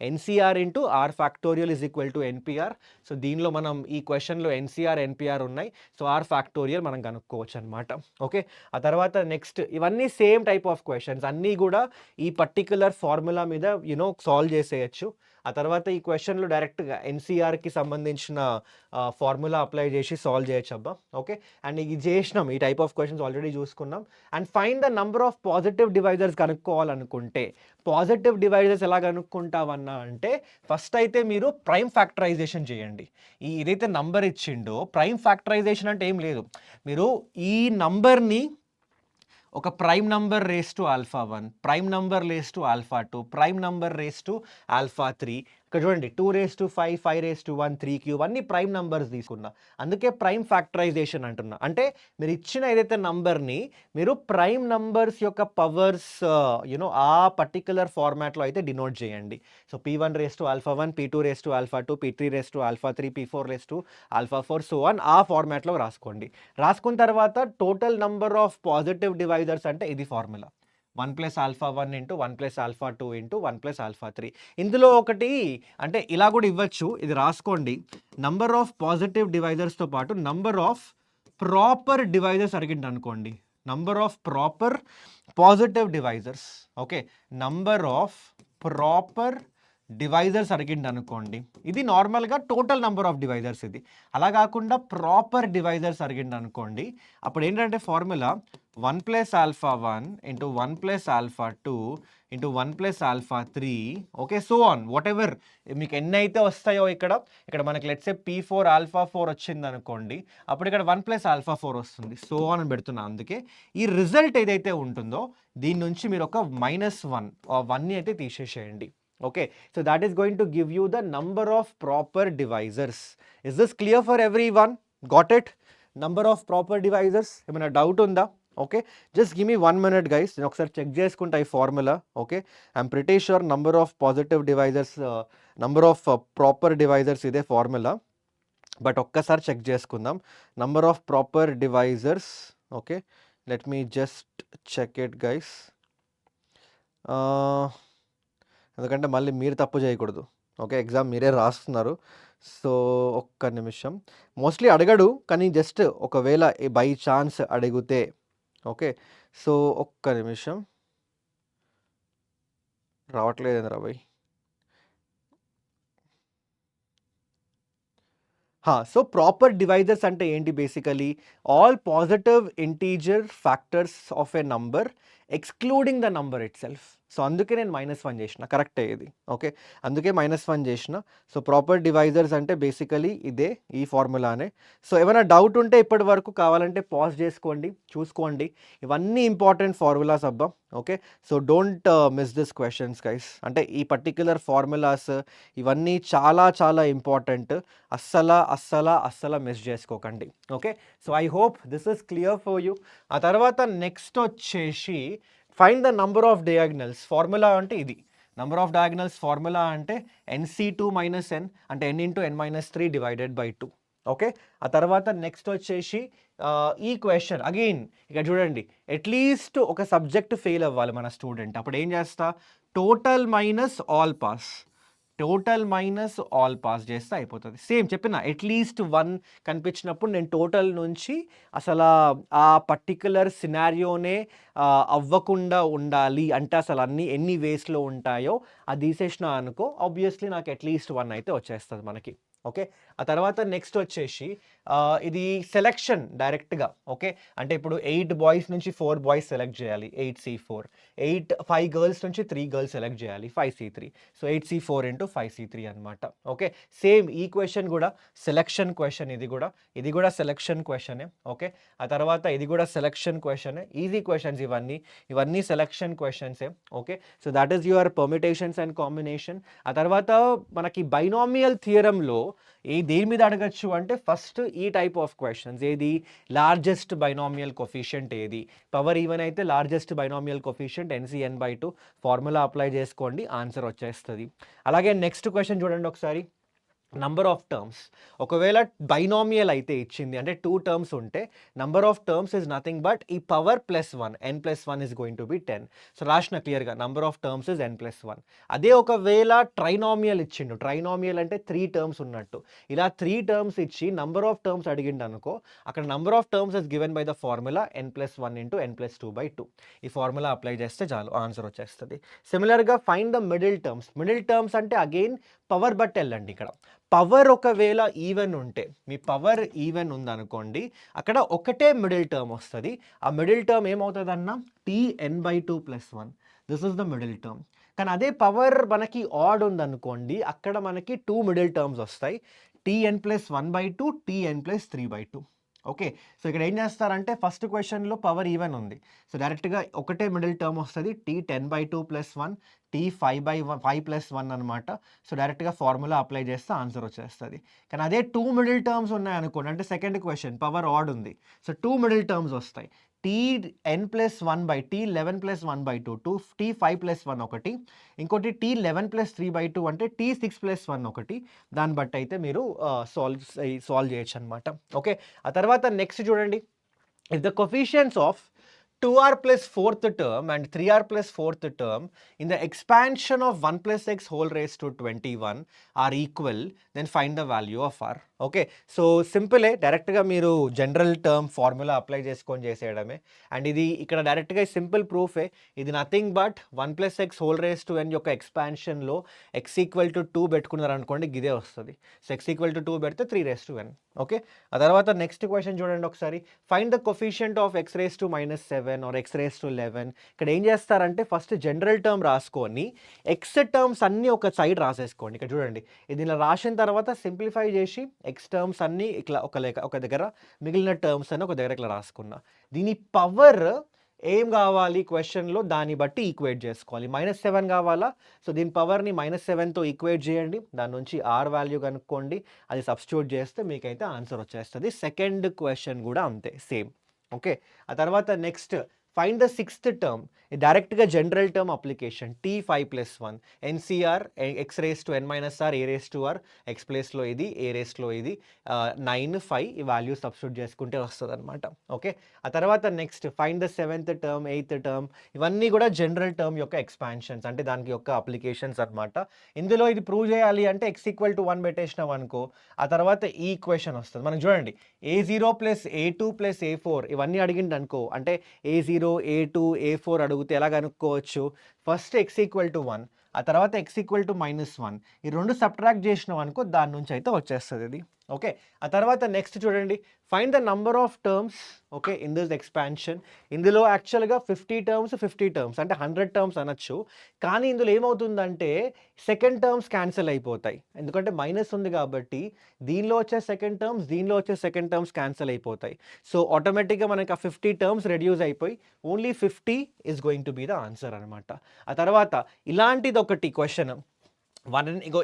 NCR into R factorial is equal to NPR. So దీనిలో మనం ఈ క్వశ్చన్లో ఎన్సీఆర్ ఎన్పిఆర్ ఉన్నాయి. సో ఆర్ ఫ్యాక్టోరియల్ మనం కనుక్కోవచ్చు అనమాట. ఓకే, ఆ తర్వాత నెక్స్ట్ ఇవన్నీ సేమ్ టైప్ ఆఫ్ క్వశ్చన్స్, అన్నీ కూడా ఈ పర్టికులర్ ఫార్ములా మీద సాల్వ్ చేసేయచ్చు. ఆ తర్వాత ఈ క్వశ్చన్లో డైరెక్ట్గా ఎన్సీఆర్కి సంబంధించిన ఫార్ములా అప్లై చేసి సాల్వ్ చేయొచ్చు అబ్బా. ఓకే, అండ్ ఇది చేసినాం, ఈ టైప్ ఆఫ్ క్వశ్చన్స్ ఆల్రెడీ చూసుకున్నాం. And find the number of positive divisors కనుక్కోవాలనుకుంటే పాజిటివ్ డివైజర్స్ ఎలా కనుక్కుంటావన్నా అంటే ఫస్ట్ అయితే మీరు ప్రైమ్ ఫ్యాక్టరైజేషన్ చేయండి. ఏదైతే నంబర్ ఇచ్చిండో ప్రైమ్ ఫ్యాక్టరైజేషన్ అంటే ఏం లేదు, మీరు ఈ నంబర్ని ఒక prime number raise to alpha 1, prime number raise to alpha 2, prime number raise to alpha 3. ఇక్కడ చూడండి 2 raise to 5, 5 raise to 1, 3 cube అన్ని ప్రైమ్ నంబర్స్ తీసుకున్నా, అందుకే ప్రైమ్ ఫ్యాక్టరైజేషన్ అంటున్నా. అంటే మీరు ఇచ్చిన ఏదైతే నంబర్ని మీరు ప్రైమ్ నంబర్స్ యొక్క పవర్స్ ఆ పర్టికులర్ ఫార్మాట్లో అయితే డినోట్ చేయండి. So P1 raise to alpha 1, P2 raise to alpha 2, P3 raise to alpha 3, P4 raise to alpha 4, so on ఆ ఫార్మాట్లో రాసుకోండి. రాసుకున్న తర్వాత total number of positive divisors అంటే ఇది formula 1 plus alpha 1 into 1 plus alpha 2 into 1 plus alpha 3. ఇందులో ఒకటి అంటే ఇలా కూడా ఇవ్వచ్చు, ఇది రాసుకోండి. నంబర్ ఆఫ్ పాజిటివ్ డివైజర్స్తో పాటు నంబర్ ఆఫ్ ప్రాపర్ డివైజర్స్ అడిగింది అనుకోండి, number of proper positive divisors. Okay, number of proper divisors అడిగింది అనుకోండి, ఇది నార్మల్గా టోటల్ నంబర్ ఆఫ్ డివైజర్స్ ఇది. అలా కాకుండా ప్రాపర్ డివైజర్స్ అడిగింది అనుకోండి, అప్పుడు ఏంటంటే formula 1 plus alpha 1 into 1 plus alpha 2 into 1 plus alpha 3. Okay, so on what ever మీకు ఎన్ని అయితే వస్తాయో ఇక్కడ మనకి లెట్స్ సే P4 ఆల్ఫా 4 వచ్చింది అనుకోండి, అప్పుడు ఇక్కడ 1 ప్లస్ ఆల్ఫా 4 వస్తుంది, సో ఆన్ అని పెడుతున్నా. అందుకే ఈ రిజల్ట్ ఏదైతే ఉంటుందో దీని నుంచి మీరు ఒక -1 1ని అయితే తీసేసేయండి. Okay, so that is going to give you the number of proper divisors. Is this clear for everyone? Got it? Number of proper divisors. ఏమైనా డౌట్ ఉందా? Okay, just give me 1 minute guys, నేను ఒకసారి చెక్ చేసుకుంటా ఈ formula. Okay, I'm pretty sure number of positive divisors, number of proper divisors ఇదే ఫార్ములా, బట్ ఒక్కసారి చెక్ చేసుకుందాం. Number of proper divisors. Okay, let me just check it guys, ఎందుకంటే మళ్ళీ మీరు తప్పు చేయకూడదు. ఓకే, ఎగ్జామ్ మీరే రాస్తున్నారు, సో ఒక్క నిమిషం. మోస్ట్లీ అడగడు, కానీ జస్ట్ ఒకవేళ బై ఛాన్స్ అడిగితే. ఓకే, సో ఒక్క నిమిషం, రావట్లేదు రాబాయ్. సో ప్రాపర్ డివైజర్స్ అంటే ఏంటి, basically all positive integer factors of A number excluding the number it self. So అందుకే నేను -1 చేసిన, కరెక్టే ఇది. ఓకే, అందుకే -1 చేసిన. సో ప్రాపర్ డివైజర్స్ అంటే బేసికలీ ఇదే, ఈ ఫార్ములానే. సో ఏమైనా డౌట్ ఉంటే ఇప్పటి వరకు కావాలంటే పాజ్ చేసుకోండి, చూసుకోండి. ఇవన్నీ ఇంపార్టెంట్ ఫార్ములాస్ అబ్బా. Okay, so don't miss this questions guys. అంటే ఈ పర్టిక్యులర్ ఫార్ములాస్ ఇవన్నీ చాలా చాలా ఇంపార్టెంట్, అస్సలు మిస్ చేసుకోకండి. Okay, so I hope this is clear for you. ఆ తర్వాత నెక్స్ట్ వచ్చేసి find the number of diagonals. Formula అంటే ఇది, నంబర్ ఆఫ్ డయాగ్నల్స్ ఫార్ములా అంటే NC2 - n అంటే n into n - 3 divided by 2. Okay, ఆ తర్వాత నెక్స్ట్ వచ్చేసి ఈ క్వశ్చన్ అగైన్ ఇక్కడ చూడండి, అట్లీస్ట్ ఒక సబ్జెక్ట్ ఫెయిల్ అవ్వాలి మన స్టూడెంట్, అప్పుడు ఏం చేస్తా, total minus all pass, total minus all pass చేస్తే అయిపోతుంది. సేమ్ చెప్పిన, అట్లీస్ట్ 1 కనిపించినప్పుడు నేను టోటల్ నుంచి అసలు ఆ పర్టికులర్ సినారియోనే అవ్వకుండా ఉండాలి అంటే అసలు ఎన్ని వేస్లో ఉంటాయో అది తీసేసిన అనుకో, ఆబ్వియస్లీ నాకు అట్లీస్ట్ 1 అయితే వచ్చేస్తుంది మనకి. ఓకే, ఆ తర్వాత నెక్స్ట్ వచ్చేసి ఇది సెలెక్షన్ డైరెక్ట్గా. ఓకే, అంటే ఇప్పుడు 8 బాయ్స్ నుంచి 4 బాయ్స్ సెలెక్ట్ చేయాలి, 8C4, 5 గర్ల్స్ నుంచి 3 గర్ల్స్ సెలెక్ట్ చేయాలి, 5C3. So 8C4 into 5C3 అనమాట. ఓకే, సేమ్ ఈ క్వశ్చన్ కూడా సెలెక్షన్ క్వశ్చన్, ఇది కూడా సెలెక్షన్ క్వశ్చనే. ఓకే, ఆ తర్వాత ఇది కూడా సెలెక్షన్ క్వశ్చనే, ఈజీ క్వశ్చన్స్ ఇవన్నీ సెలెక్షన్ క్వశ్చన్సే. Okay, so that is your permutations and combination. ఆ తర్వాత మనకి బైనామియల్ థియరంలో దేని మీద అడగచ్చు అంటే ఫస్ట్ ఈ టైప్ ఆఫ్ క్వశ్చన్స్, ఏది లార్జెస్ట్ బైనామియల్ కోఫిషియంట్ ఏది, పవర్ ఈవెన్ అయితే largest binomial coefficient NCn/2, formula apply చేసుకోండి, ఆన్సర్ వచ్చేస్తుంది. అలాగే నెక్స్ట్ క్వశ్చన్ చూడండి ఒకసారి, నంబర్ ఆఫ్ టర్మ్స్. ఒకవేళ బైనామియల్ అయితే ఇచ్చింది అంటే 2 టర్మ్స్ ఉంటే number of terms is nothing but ఈ power +1 n+1 is going to be 10. సో రాసిన క్లియర్‌గా number of terms is n+1. అదే ఒకవేళ ట్రైనామియల్ ఇచ్చిండు. ట్రైనామియల్ అంటే 3 టర్మ్స్ ఉన్నట్టు. ఇలా 3 టర్మ్స్ ఇచ్చి నంబర్ ఆఫ్ టర్మ్స్ అడిగిండనుకో అక్కడ number of terms is given by the formula n+1 into n+2/2. ఈ ఫార్ములా అప్లై చేస్తే చాలు ఆన్సర్ వచ్చేస్తది. సిమిలర్‌గా find the middle terms. Middle terms అంటే అగైన్ పవర్ బట్టి వెళ్ళండి ఇక్కడ. పవర్ ఒకవేళ ఈవెన్ ఉంటే మీ పవర్ ఈవెన్ ఉందనుకోండి అక్కడ ఒకటే మిడిల్ టర్మ్ వస్తుంది. ఆ మిడిల్ టర్మ్ ఏమవుతుందన్న tn/2+1. This is the middle term. కానీ అదే పవర్ మనకి ఆడ్ ఉందనుకోండి అక్కడ మనకి 2 మిడిల్ టర్మ్స్ వస్తాయి. tn+1/2 tn+3/2. ఓకే. సో ఇక్కడ ఏం చేస్తారంటే ఫస్ట్ క్వశ్చన్లో పవర్ ఈవెన్ ఉంది. సో డైరెక్ట్గా ఒకటే మిడిల్ టర్మ్ వస్తుంది t10/2+1 t5/5+1 అనమాట. సో డైరెక్ట్గా ఫార్ములా అప్లై చేస్తే ఆన్సర్ వచ్చేస్తుంది. కానీ అదే 2 మిడిల్ టర్మ్స్ ఉన్నాయనుకోండి అంటే సెకండ్ క్వశ్చన్ పవర్ ఆడ్ ఉంది. సో 2 మిడిల్ టర్మ్స్ వస్తాయి. t11+1/2 t5+1 ఒకటి, ఇంకోటి t11+3/2 అంటే t6+1 ఒకటి. దాన్ని బట్టి అయితే మీరు సాల్వ్ చేయొచ్చు అనమాట. ఓకే. ఆ తర్వాత నెక్స్ట్ చూడండి, if the coefficients of 2r plus 4th term and 3r plus 4th term in the expansion of 1 plus x whole raised to 21 are equal, then find the value of r. Okay. So సింపులే, డైరెక్ట్గా మీరు జనరల్ టర్మ్ ఫార్ములా అప్లై చేసుకొని చేసేయడమే. అండ్ ఇది ఇక్కడ డైరెక్ట్గా సింపుల్ ప్రూఫే. ఇది nothing but 1 plus x whole raised to n యొక్క ఎక్స్పాన్షన్లో x ఈక్వల్ టు 2 పెట్టుకున్నారు అనుకోండి ఇదే వస్తుంది. సో x ఈక్వల్ టు 2 పెడితే 3 raised to n. ఓకే. ఆ తర్వాత నెక్స్ట్ క్వశ్చన్ చూడండి ఒకసారి. Find the coefficient of x raised to -7 or x raised to 11. ఇక్కడ ఏం చేస్తారంటే ఫస్ట్ జనరల్ టర్మ్ రాసుకొని x టర్మ్స్ అన్నీ ఒక సైడ్ రాసేసుకోండి. ఇక్కడ చూడండి, ఇది ఇలా రాసిన తర్వాత సింప్లిఫై చేసి x టర్మ్స్ అన్నీ ఇట్లా ఒక దగ్గర, మిగిలిన టర్మ్స్ అని ఒక దగ్గర ఇట్లా రాసుకున్నా. దీని పవర్ ఏం కావాలి క్వశ్చన్లో దాన్ని బట్టి ఈక్వేట్ చేసుకోవాలి. -7 కావాలా, సో దీని పవర్ని -7తో ఈక్వేట్ చేయండి. దాని నుంచి r వాల్యూ కనుక్కోండి, అది సబ్స్టిట్యూట్ చేస్తే మీకైతే ఆన్సర్ వచ్చేస్తుంది. సెకండ్ క్వశ్చన్ కూడా అంతే సేమ్. ఓకే. ఆ తర్వాత next find the 6th term. డైరెక్ట్గా general term application t5+1 NCR x raised to n minus r a raised to r, x ప్లేస్లో ఇది a raised లో ఇది 9 5 ఈ వాల్యూ సబ్స్టిట్యూట్ చేసుకుంటే వస్తుంది అనమాట. ఓకే. ఆ తర్వాత next find the 7th term 8th term. ఇవన్నీ కూడా జనరల్ టర్మ్ యొక్క ఎక్స్పాన్షన్స్ అంటే దానికి యొక్క అప్లికేషన్స్ అనమాట. ఇందులో ఇది ప్రూవ్ చేయాలి అంటే x ఈక్వల్ టు 1 పెట్టేసినాం అనుకో ఆ తర్వాత ఈ ఈక్వేషన్ వస్తుంది. మనం చూడండి a0 + a2 + a4 ఇవన్నీ అడిగింది అనుకో అంటే a0 a2 a4 అడిగితే ఎలా కనుక్కోవచ్చు, ఫస్ట్ x ఈక్వల్ టు 1 ఆ తర్వాత x ఈక్వల్ టు -1 ఈ రెండు సబ్ట్రాక్ట్ చేసినాం అనుకో దాని నుంచి అయితే వచ్చేస్తుంది ఇది. ఓకే. ఆ తర్వాత నెక్స్ట్ చూడండి, find the number of terms okay in this expansion. ఇందులో యాక్చువల్గా 50 టర్మ్స్ అంటే 100 టర్మ్స్ అనొచ్చు. కానీ ఇందులో ఏమవుతుందంటే సెకండ్ టర్మ్స్ క్యాన్సిల్ అయిపోతాయి, ఎందుకంటే మైనస్ ఉంది కాబట్టి దీనిలో వచ్చే సెకండ్ టర్మ్స్ దీనిలో వచ్చే సెకండ్ టర్మ్స్ క్యాన్సిల్ అయిపోతాయి. సో ఆటోమేటిక్గా మనకి ఆ 50 టర్మ్స్ రెడ్యూస్ అయిపోయి only 50 is going to be the answer అనమాట. ఆ తర్వాత ఇలాంటిది ఒకటి క్వశ్చన్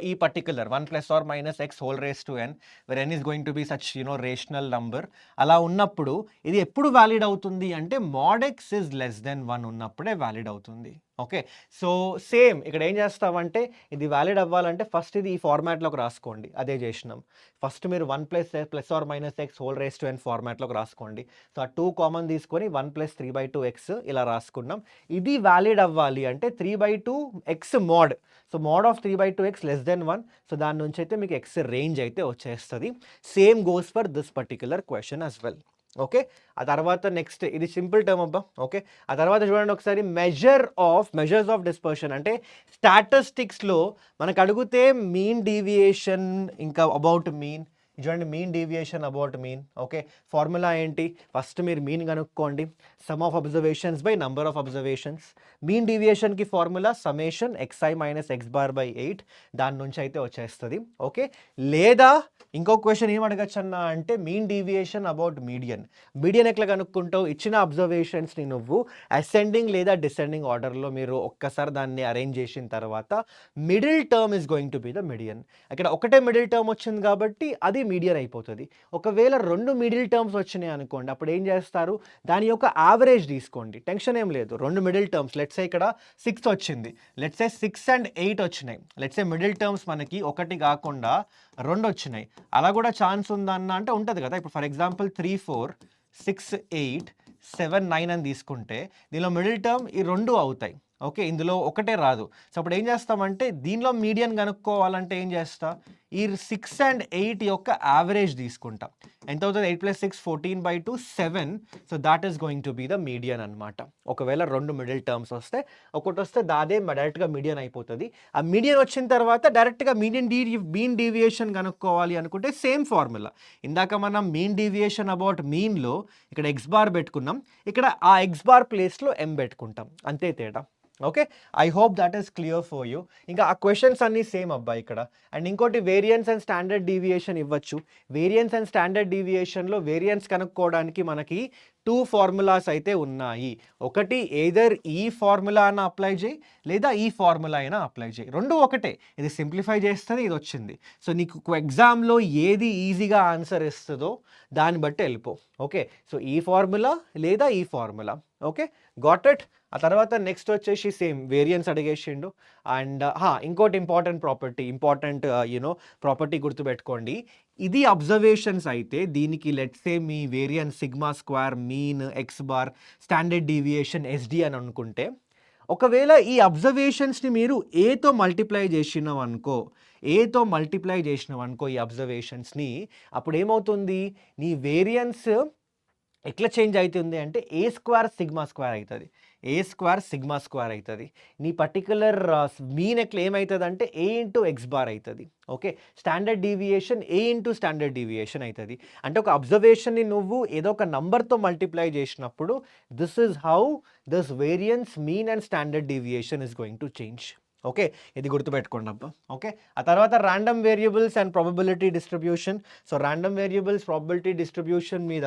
ఈ particular 1 ± x whole raised to n where n is going to be such rational number. అలా ఉన్నప్పుడు ఇది ఎప్పుడు వ్యాలిడ్ అవుతుంది అంటే mod x is less than 1 ఉన్నప్పుడే వ్యాలిడ్ అవుతుంది. ఓకే. సో సేమ్ ఇక్కడ ఏం చేస్తామంటే ఇది వ్యాలిడ్ అవ్వాలంటే ఫస్ట్ ఇది ఈ ఫార్మాట్లోకి రాసుకోండి, అదే చేసినాం. ఫస్ట్ మీరు 1 ± x whole raised to n ఫార్మాట్లోకి రాసుకోండి. సో ఆ 2 కామన్ తీసుకొని 1 + 3/2x ఇలా రాసుకున్నాం. ఇది వ్యాలిడ్ అవ్వాలి అంటే 3/2x mod. So mod of 3/2x less than 1. So దాని నుంచి అయితే మీకు x రేంజ్ అయితే వచ్చేస్తుంది. Same goes for this particular question as well. Okay. ఆ తర్వాత నెక్స్ట్ ఇది సింపుల్ టర్మ్ అబ్బా. ఓకే. ఆ తర్వాత చూడండి ఒకసారి మెజర్స్ ఆఫ్ డిస్పర్షన్ అంటే స్టాటిస్టిక్స్లో మనకు అడిగితే మీన్ డీవియేషన్ ఇంకా అబౌట్ మీన్. చూడండి mean deviation about mean. Okay. Formula ఏంటి, ఫస్ట్ మీరు మీన్ కనుక్కోండి, sum of observations by number of observations. Mean డీవియేషన్కి ఫార్ములా సమేషన్ xi - x⁻/8 దాని నుంచి అయితే వచ్చేస్తుంది. ఓకే. లేదా ఇంకో క్వశ్చన్ ఏం అడగచ్చు అన్న అంటే mean deviation about median. Median ఎట్లా కనుక్కుంటావు, ఇచ్చిన అబ్జర్వేషన్స్ని నువ్వు అసెండింగ్ లేదా డిసెండింగ్ ఆర్డర్లో మీరు ఒక్కసారి దాన్ని అరేంజ్ చేసిన తర్వాత middle term is going to be the median. ఇక్కడ ఒకటే మిడిల్ టర్మ్ వచ్చింది కాబట్టి అది మీడియన్ అయిపోతుంది. ఒకవేళ 2 మిడిల్ టర్మ్స్ వచ్చినాయి అనుకోండి, అప్పుడు ఏం చేస్తారు, దాని యొక్క యావరేజ్ తీసుకోండి, టెన్షన్ ఏం లేదు. 2 మిడిల్ టర్మ్స్, లెట్స్ సే ఇక్కడ 6 వచ్చింది, లెట్స్ సే 6 and 8 వచ్చినాయి, లెట్స్ సే మిడిల్ టర్మ్స్ మనకి 1 కాకుండా 2 వచ్చినాయి, అలా కూడా ఛాన్స్ ఉందన్న అంటే ఉంటుంది కదా. ఇప్పుడు ఫర్ ఎగ్జాంపుల్ 3 4 6 8 7 9 అని తీసుకుంటే దీనిలో మిడిల్ టర్మ్ ఈ 2 అవుతాయి. ఓకే, ఇందులో ఒకటే రాదు. సో అప్పుడు ఏం చేస్తామంటే దీనిలో మీడియన్ కనుక్కోవాలంటే ఏం చేస్తా, ఈ 6 and 8 యొక్క యావరేజ్ తీసుకుంటా. ఎంత అవుతుంది, 8 + 6 14/2 7. So that is going to be the median అనమాట. ఒకవేళ 2 మిడిల్ టర్మ్స్ వస్తే, ఒకటి వస్తే దాదే డైరెక్ట్గా మీడియన్ అయిపోతుంది. ఆ మీడియన్ వచ్చిన తర్వాత డైరెక్ట్గా మీన్ డీవియేషన్ కనుక్కోవాలి అనుకుంటే సేమ్ ఫార్ములా. ఇందాక మనం మీన్ డీవియేషన్ అబౌట్ మీన్లో ఇక్కడ ఎక్స్ బార్ పెట్టుకున్నాం, ఇక్కడ ఆ ఎక్స్ బార్ ప్లేస్లో ఎం పెట్టుకుంటాం, అంతే తేడా. Okay, I hope that is clear for you. ఇంకా ఆ క్వశ్చన్స్ అన్నీ సేమ్ అబ్బా ఇక్కడ. అండ్ ఇంకోటి వేరియన్స్ అండ్ స్టాండర్డ్ డీవియేషన్ ఇవ్వచ్చు. వేరియన్స్ అండ్ స్టాండర్డ్ డీవియేషన్లో వేరియన్స్ కనుక్కోవడానికి మనకి 2 ఫార్ములాస్ అయితే ఉన్నాయి. ఒకటి ఎయిదర్ ఈ ఫార్ములా అయినా అప్లై చేయి, లేదా ఈ ఫార్ములా అయినా అప్లై చేయి, రెండు ఒకటే. ఇది సింప్లిఫై చేస్తుంది, ఇది వచ్చింది. సో నీకు ఎగ్జామ్లో ఏది ఈజీగా ఆన్సర్ ఇస్తుందో దాన్ని బట్టి వెళ్ళిపో. ఓకే, సో ఈ ఫార్ములా లేదా ఈ ఫార్ములా. Okay, got it. ఆ తర్వాత నెక్స్ట్ వచ్చేసి సేమ్ వేరియన్స్ అడిగేసిండు. అండ్ ఇంకోటి ఇంపార్టెంట్ ప్రాపర్టీ గుర్తుపెట్టుకోండి. ఇది అబ్జర్వేషన్స్ అయితే దీనికి let's say me variance sigma square, mean, X bar, standard deviation, SD అని అనుకుంటే, ఒకవేళ ఈ అబ్జర్వేషన్స్ని మీరు ఏతో మల్టిప్లై చేసినాం అనుకో ఈ అబ్జర్వేషన్స్ని, అప్పుడు ఏమవుతుంది, నీ వేరియన్స్ ఎట్లా చేంజ్ అవుతుంది అంటే ఏ స్క్వేర్ సిగ్మా స్క్వేర్ అవుతుంది. నీ పర్టికులర్ మీన్ ఎట్లా ఏమవుతుంది అంటే ఏ ఇంటూ ఎక్స్ బార్ అవుతుంది. ఓకే, స్టాండర్డ్ డీవియేషన్ ఏ ఇంటూ స్టాండర్డ్ డీవియేషన్ అవుతుంది. అంటే ఒక అబ్జర్వేషన్ని నువ్వు ఏదో ఒక నంబర్తో మల్టిప్లై చేసినప్పుడు this is how this variance, mean and standard deviation is going to change. Okay, ఇది గుర్తుపెట్టుకోండి అబ్బా. ఓకే, ఆ తర్వాత random variables and probability distribution. So random variables, probability distribution మీద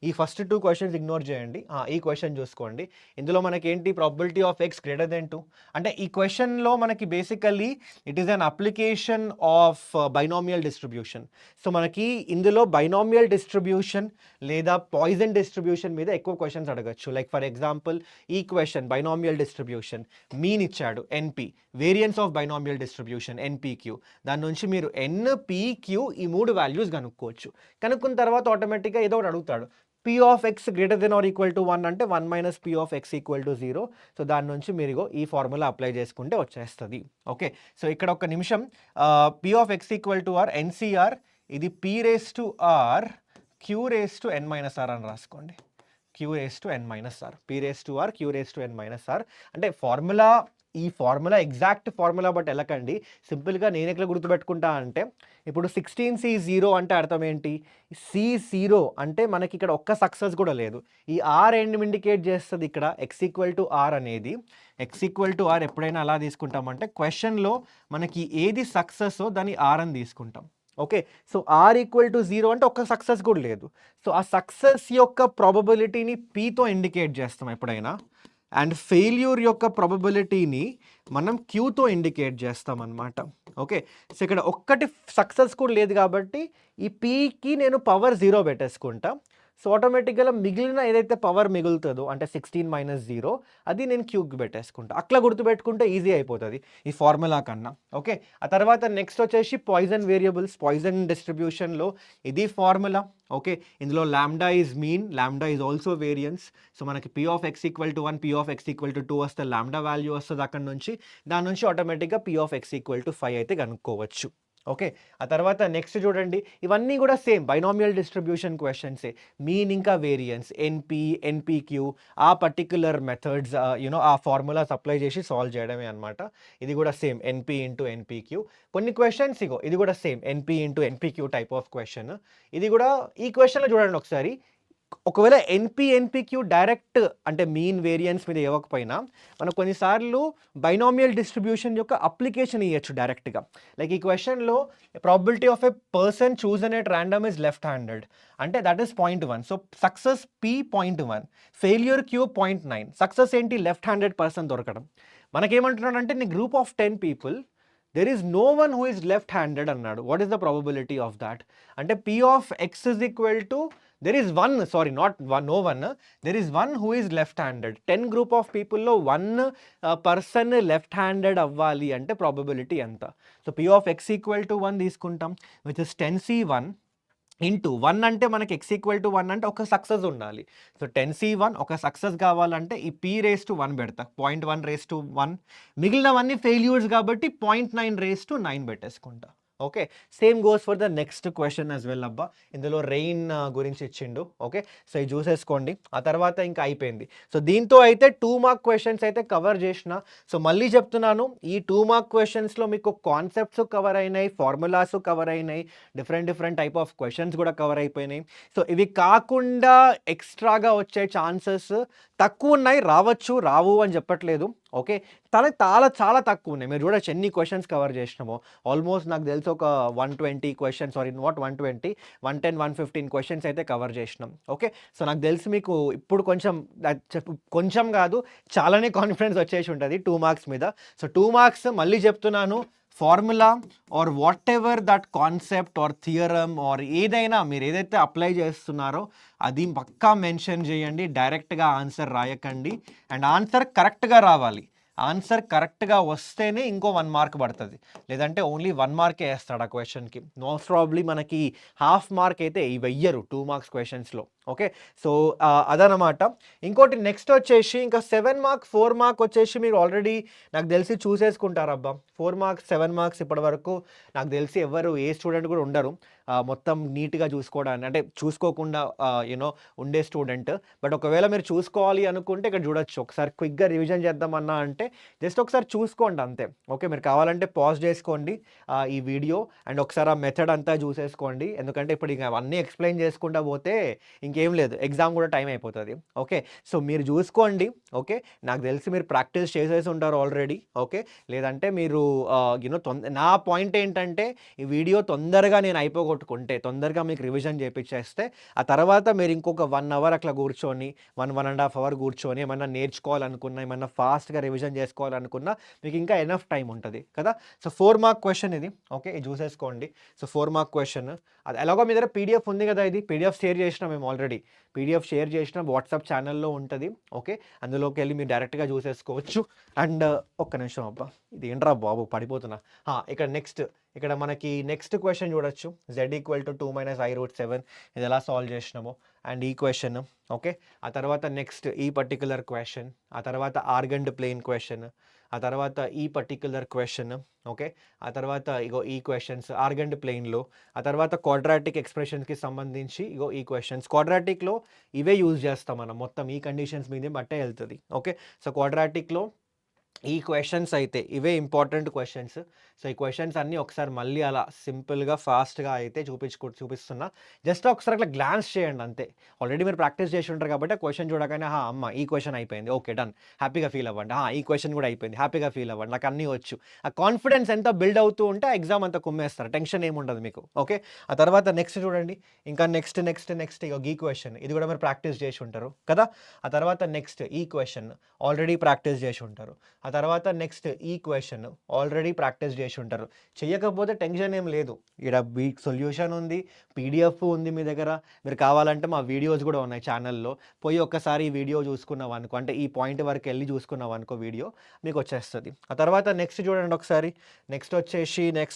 ఈ ఫస్ట్ 2 క్వశ్చన్స్ ఇగ్నోర్ చేయండి. ఈ క్వశ్చన్ చూసుకోండి. ఇందులో మనకి ఏంటి, probability of x greater then 2. అంటే ఈ క్వశ్చన్లో మనకి basically it is an application of binomial distribution. So మనకి ఇందులో బైనామియల్ డిస్ట్రిబ్యూషన్ లేదా పాయిజన్ డిస్ట్రిబ్యూషన్ మీద ఎక్కువ క్వశ్చన్స్ అడగచ్చు. లైక్ ఫర్ ఎగ్జాంపుల్ ఈ క్వశ్చన్ బైనామియల్ డిస్ట్రిబ్యూషన్, మీన్ ఇచ్చాడు NP, variance of binomial distribution NPQ, దాని నుంచి మీరు NPQ ఈ 3 వాల్యూస్ కనుక్కోవచ్చు. కనుక్కున్న తర్వాత ఆటోమేటిక్గా ఏదో ఒకటి అడుగుతాడు, P of x greater than or equal to 1 అంటే 1 - P of x equal to 0. So దాని నుంచి మీరు ఈ ఫార్ములా అప్లై చేసుకుంటే వచ్చేస్తుంది. ఓకే, సో ఇక్కడ ఒక నిమిషం, P of x equal to r, NCR ఇది P raised to r Q raised to n - r అని రాసుకోండి. Q raised to n - r, P raised to r Q raised to n - r. అంటే ఈ ఫార్ములా ఎగ్జాక్ట్ ఫార్ములా బట్ వెళ్ళకండి. సింపుల్గా నేను ఎట్లా గుర్తుపెట్టుకుంటా అంటే, ఇప్పుడు 16C0 అంటే అర్థం ఏంటి, C0 అంటే మనకి ఇక్కడ ఒక్క సక్సెస్ కూడా లేదు. ఈ R ఏంటి ఇండికేట్ చేస్తుంది, ఇక్కడ x ఈక్వల్ టు r అనేది, x ఈక్వల్ టు r ఎప్పుడైనా అలా తీసుకుంటామంటే క్వశ్చన్లో మనకి ఏది సక్సెస్ దాన్ని R అని తీసుకుంటాం. Okay, so R equal to 0 అంటే ఒక్క సక్సెస్ కూడా లేదు. సో ఆ సక్సెస్ యొక్క ప్రాబబిలిటీని Pతో ఇండికేట్ చేస్తాం ఎప్పుడైనా, అండ్ ఫెయిల్యూర్ యొక్క ప్రాబబిలిటీని మనం Qతో ఇండికేట్ చేస్తాం అన్నమాట. ఓకే, సో ఇక్కడ ఒక్కటి సక్సెస్ కూడా లేదు కాబట్టి ఈ Pకి నేను పవర్ 0 పెట్టేసుకుంటా. సో ఆటోమేటిక్గా మిగిలిన ఏదైతే పవర్ మిగులుతుందో అంటే 16 - 0 అది నేను క్యూబ్కి పెట్టేసుకుంటా. అట్లా గుర్తుపెట్టుకుంటే ఈజీ అయిపోతుంది ఈ ఫార్ములా కన్నా. ఓకే, ఆ తర్వాత నెక్స్ట్ వచ్చేసి పాయిజన్ వేరియబుల్స్, పాయిజన్ డిస్ట్రిబ్యూషన్లో ఇది ఫార్ములా. ఓకే, ఇందులో lambda is mean, lambda is also variance. So మనకి P of x equal to 1, P of x equal to 2 వస్తే లాంబ్డా వాల్యూ వస్తుంది అక్కడ నుంచి, దాని నుంచి ఆటోమేటిక్గా P of x equal to 5 అయితే కనుక్కోవచ్చు. ఓకే, ఆ తర్వాత నెక్స్ట్ చూడండి, ఇవన్నీ కూడా సేమ్ బైనామియల్ డిస్ట్రిబ్యూషన్ క్వశ్చన్సే. మీన్ ఇంకా వేరియన్స్, NPQ ఆ పర్టిక్యులర్ మెథడ్స్ ఆ ఫార్ములాస్ అప్లై చేసి సాల్వ్ చేయడమే అనమాట. ఇది కూడా సేమ్ NP ఇంటూ NPQ. కొన్ని క్వశ్చన్స్ ఇది కూడా same NP into NPQ type of question. ఇది కూడా ఈ క్వశ్చన్లో చూడండి ఒకసారి, ఒకవేళ NPQ డైరెక్ట్ అంటే మీన్ వేరియన్స్ మీద ఇవ్వకపోయినా మనం కొన్నిసార్లు బైనామియల్ డిస్ట్రిబ్యూషన్ యొక్క అప్లికేషన్ ఇవ్వచ్చు డైరెక్ట్గా. లైక్ ఈ క్వశ్చన్లో probability of a person chosen at random is left handed అంటే that is 0.1. So success P 0.1, failure Q 0.9. Success ఏంటి, లెఫ్ట్ హ్యాండెడ్ పర్సన్ దొరకడం. మనకేమంటున్నాడు అంటే నీ group of 10 people there is no one who is left handed అన్నాడు. What is the probability of that? అంటే P of X is equal to there is one, sorry not one, no one, there is one who is left handed. 10 group of పీపుల్లో 1 పర్సన్ లెఫ్ట్ హ్యాండెడ్ అవ్వాలి అంటే ప్రాబబిలిటీ ఎంత? So P of X equal to 1 తీసుకుంటాం, విచ్ ఇస్ 10c1 ఇంటూ 1 అంటే మనకి ఎక్స్ ఈక్వల్ టు 1 అంటే ఒక సక్సెస్ ఉండాలి. సో 10c1 ఒక సక్సెస్ కావాలంటే ఈ p రేస్ టు 1 పెడతా, 0.1 రేస్ టు 1, మిగిలినవన్నీ ఫెయిల్యూర్స్ కాబట్టి 0.9 రేస్ టు 9 పెట్టేసుకుంటా. Okay, same goes for the next question as well అబ్బా. ఇందులో రెయిన్ గురించి ఇచ్చిండు. ఓకే, సో ఇది చూసేసుకోండి. ఆ తర్వాత ఇంకా అయిపోయింది. సో దీంతో అయితే 2 మార్క్ క్వశ్చన్స్ అయితే కవర్ చేసిన. సో మళ్ళీ చెప్తున్నాను, ఈ 2 మార్క్ క్వశ్చన్స్లో మీకు కాన్సెప్ట్స్ కవర్ అయినాయి, ఫార్ములాస్ కవర్ అయినాయి, డిఫరెంట్ టైప్ ఆఫ్ క్వశ్చన్స్ కూడా కవర్ అయిపోయినాయి. సో ఇవి కాకుండా ఎక్స్ట్రాగా వచ్చే ఛాన్సెస్ తక్కువ ఉన్నాయి, రావచ్చు, రావు అని చెప్పట్లేదు. ఓకే, చాలా తక్కువ ఉన్నాయి. మీరు చూడొచ్చు ఎన్ని క్వశ్చన్స్ కవర్ చేసినామో. ఆల్మోస్ట్ నాకు తెలిసి ఒక 120 క్వశ్చన్స్, సారీ నాట్ 120, 110, 115 క్వశ్చన్స్ అయితే కవర్ చేసినాం. ఓకే, సో నాకు తెలిసి మీకు ఇప్పుడు కొంచెం కాదు, చాలానే కాన్ఫిడెన్స్ వచ్చేసి ఉంటుంది 2 మార్క్స్ మీద. సో 2 మార్క్స్ మళ్ళీ చెప్తున్నాను, formula or whatever that concept or theorem or ఏదైనా మీరు ఏదైతే అప్లై చేస్తున్నారో అది పక్కా మెన్షన్ చేయండి, డైరెక్ట్గా ఆన్సర్ రాయకండి. అండ్ ఆన్సర్ కరెక్ట్గా రావాలి. ఆన్సర్ కరెక్ట్గా వస్తేనే ఇంకో 1 మార్క్ పడుతుంది, లేదంటే ఓన్లీ 1 మార్కే వేస్తాడు ఆ క్వశ్చన్కి. మోస్ట్ ప్రాబ్లీ మనకి హాఫ్ మార్క్ అయితే వెయ్యరు 2 మార్క్స్ క్వశ్చన్స్లో. ఓకే, సో అదనమాట. ఇంకోటి నెక్స్ట్ వచ్చేసి ఇంకా 7 మార్క్ 4 మార్క్ వచ్చేసి మీరు ఆల్రెడీ నాకు తెలిసి చూసేసుకుంటారు అబ్బా. 4 మార్క్స్ 7 మార్క్స్ ఇప్పటి వరకు నాకు తెలిసి ఎవరు ఏ స్టూడెంట్ కూడా ఉండరు మొత్తం నీట్గా చూసుకోవడానికి, అంటే చూసుకోకుండా యూనో ఉండే స్టూడెంట్. బట్ ఒకవేళ మీరు చూసుకోవాలి అనుకుంటే ఇక్కడ చూడొచ్చు, ఒకసారి క్విక్గా రివిజన్ చేద్దామన్నా అంటే జస్ట్ ఒకసారి చూసుకోండి అంతే. ఓకే, మీరు కావాలంటే పాజ్ చేసుకోండి ఈ వీడియో అండ్ ఒకసారి ఆ మెథడ్ అంతా చూసేసుకోండి. ఎందుకంటే ఇప్పుడు ఇంకా అవన్నీ ఎక్స్ప్లెయిన్ చేసుకుంటా పోతే ఇంకేం లేదు, ఎగ్జామ్ కూడా టైం అయిపోతుంది. ఓకే, సో మీరు చూసుకోండి. ఓకే, నాకు తెలిసి మీరు ప్రాక్టీస్ చేసేసి ఉంటారు ఆల్రెడీ. ఓకే, లేదంటే మీరు యూనో నా పాయింట్ ఏంటంటే ఈ వీడియో తొందరగా నేను అయిపోగొట్టుకుంటే, తొందరగా మీకు రివిజన్ చేయించేస్తే ఆ తర్వాత మీరు ఇంకొక 1 అవర్ అట్లా కూర్చొని 1.5 అవర్ కూర్చొని ఏమన్నా నేర్చుకోవాలనుకున్నా, ఏమన్నా ఫాస్ట్గా రివిజన్ చేసుకోవాలనుకున్నా మీకు ఇంకా ఎనఫ్ టైం ఉంటుంది కదా. సో 4 మార్క్ క్వశ్చన్ ఇది. ఓకే, ఇది చూసేసుకోండి. సో 4 మార్క్ క్వశ్చన్, అది ఎలాగో మీ దగ్గర పీడిఎఫ్ ఉంది కదా, ఇది పీడిఎఫ్ షేర్ చేసినాం మేము ఆల్రెడీ. పీడిఎఫ్ షేర్ చేసిన వాట్సాప్ ఛానల్లో ఉంటుంది. ఓకే, అందులోకి వెళ్ళి మీరు డైరెక్ట్గా చూసేసుకోవచ్చు. అండ్ ఒక్క నిమిషం అబ్బా, ఇది ఏంట్రా బాబు పడిపోతున్నా. ఇక్కడ నెక్స్ట్, ఇక్కడ మనకి నెక్స్ట్ క్వశ్చన్ చూడొచ్చు, z ఈక్వల్ టు 2 - i√7, ఇది ఎలా సాల్వ్ చేసినామో. అండ్ ఈ క్వశ్చన్. ఓకే, ఆ తర్వాత నెక్స్ట్ ఈ పర్టికులర్ క్వశ్చన్, ఆ తర్వాత ఆర్గండ్ ప్లేన్ క్వశ్చన్, ఆ తర్వాత ఈ పర్టికులర్ క్వశ్చన్. ఓకే, ఆ తర్వాత ఇగో ఈ క్వశ్చన్స్ ఆర్గండ్ ప్లేన్లో, ఆ తర్వాత క్వాడ్రాటిక్ ఎక్స్ప్రెషన్స్కి సంబంధించి ఇగో ఈ క్వశ్చన్స్. క్వాడ్రాటిక్లో ఇవే యూజ్ చేస్తాం మనం, మొత్తం ఈ కండిషన్స్ మీదే బట్టే వెళ్తుంది. ఓకే, సో క్వాడ్రాటిక్లో ఈ క్వశ్చన్స్ అయితే ఇవే ఇంపార్టెంట్ క్వశ్చన్స్. సో ఈ క్వశ్చన్స్ అన్నీ ఒకసారి మళ్ళీ అలా సింపుల్గా ఫాస్ట్గా అయితే చూపిస్తున్నా. జస్ట్ ఒకసారి అట్లా గ్లాన్స్ చేయండి అంతే. ఆల్రెడీ మీరు ప్రాక్టీస్ చేసి ఉంటారు కాబట్టి ఆ క్వశ్చన్ చూడగానే అమ్మ ఈ క్వశ్చన్ అయిపోయింది, ఓకే డన్, హ్యాపీగా ఫీల్ అవ్వండి. ఈ క్వశ్చన్ కూడా అయిపోయింది, హ్యాపీగా ఫీల్ అవ్వండి, నాకు అన్నీ వచ్చు. ఆ కాన్ఫిడెన్స్ ఎంత బిల్డ్ అవుతూ ఉంటే ఆ ఎగ్జామ్ అంతా కుమ్మేస్తారు, టెన్షన్ ఏముండదు మీకు. ఓకే, ఆ తర్వాత నెక్స్ట్ చూడండి, ఇంకా నెక్స్ట్ ఇక ఈ క్వశ్చన్, ఇది కూడా మీరు ప్రాక్టీస్ చేసి ఉంటారు కదా. ఆ తర్వాత నెక్స్ట్ ఈ క్వశ్చన్ ఆల్రెడీ ప్రాక్టీస్ చేసి ఉంటారు. ఆ తర్వాత నెక్స్ట్ ఈ క్వశ్చన్ ఆల్రెడీ ప్రాక్టీస్ చేసి ఉంటారు. చేయకపోతే టెన్షన్ ఏం లేదు, ఇక్కడ సొల్యూషన్ ఉంది, పీడిఎఫ్ ఉంది మీ దగ్గర. మీరు కావాలంటే మా వీడియోస్ కూడా ఉన్నాయి ఛానల్లో, పోయి ఒక్కసారి ఈ వీడియో చూసుకున్నాం అనుకో, అంటే ఈ పాయింట్ వరకు వెళ్ళి చూసుకున్నాం అనుకో వీడియో, మీకు వచ్చేస్తుంది. ఆ తర్వాత నెక్స్ట్ చూడండి ఒకసారి, నెక్స్ట్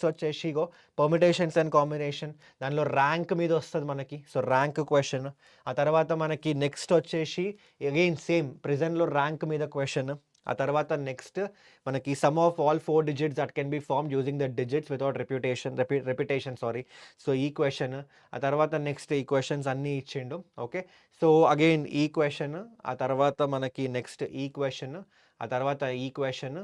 వచ్చేసి ఇగో పర్మిటేషన్స్ అండ్ కాంబినేషన్, దానిలో ర్యాంక్ మీద వస్తుంది మనకి. So rank question. ఆ తర్వాత మనకి నెక్స్ట్ వచ్చేసి అగైన్ సేమ్ ప్రెజెంట్లో ర్యాంక్ మీద క్వశ్చన్. ఆ తర్వాత నెక్స్ట్ మనకి some of all 4 digits that can be formed using the digits without repetition sorry. So ఈ క్వశ్చన్. ఆ తర్వాత నెక్స్ట్ ఈ క్వశ్చన్స్ అన్నీ ఇచ్చిండు. ఓకే, సో అగైన్ ఈ క్వశ్చన్, ఆ తర్వాత మనకి నెక్స్ట్ ఈ క్వశ్చన్, ఆ తర్వాత ఈ క్వశ్చన్,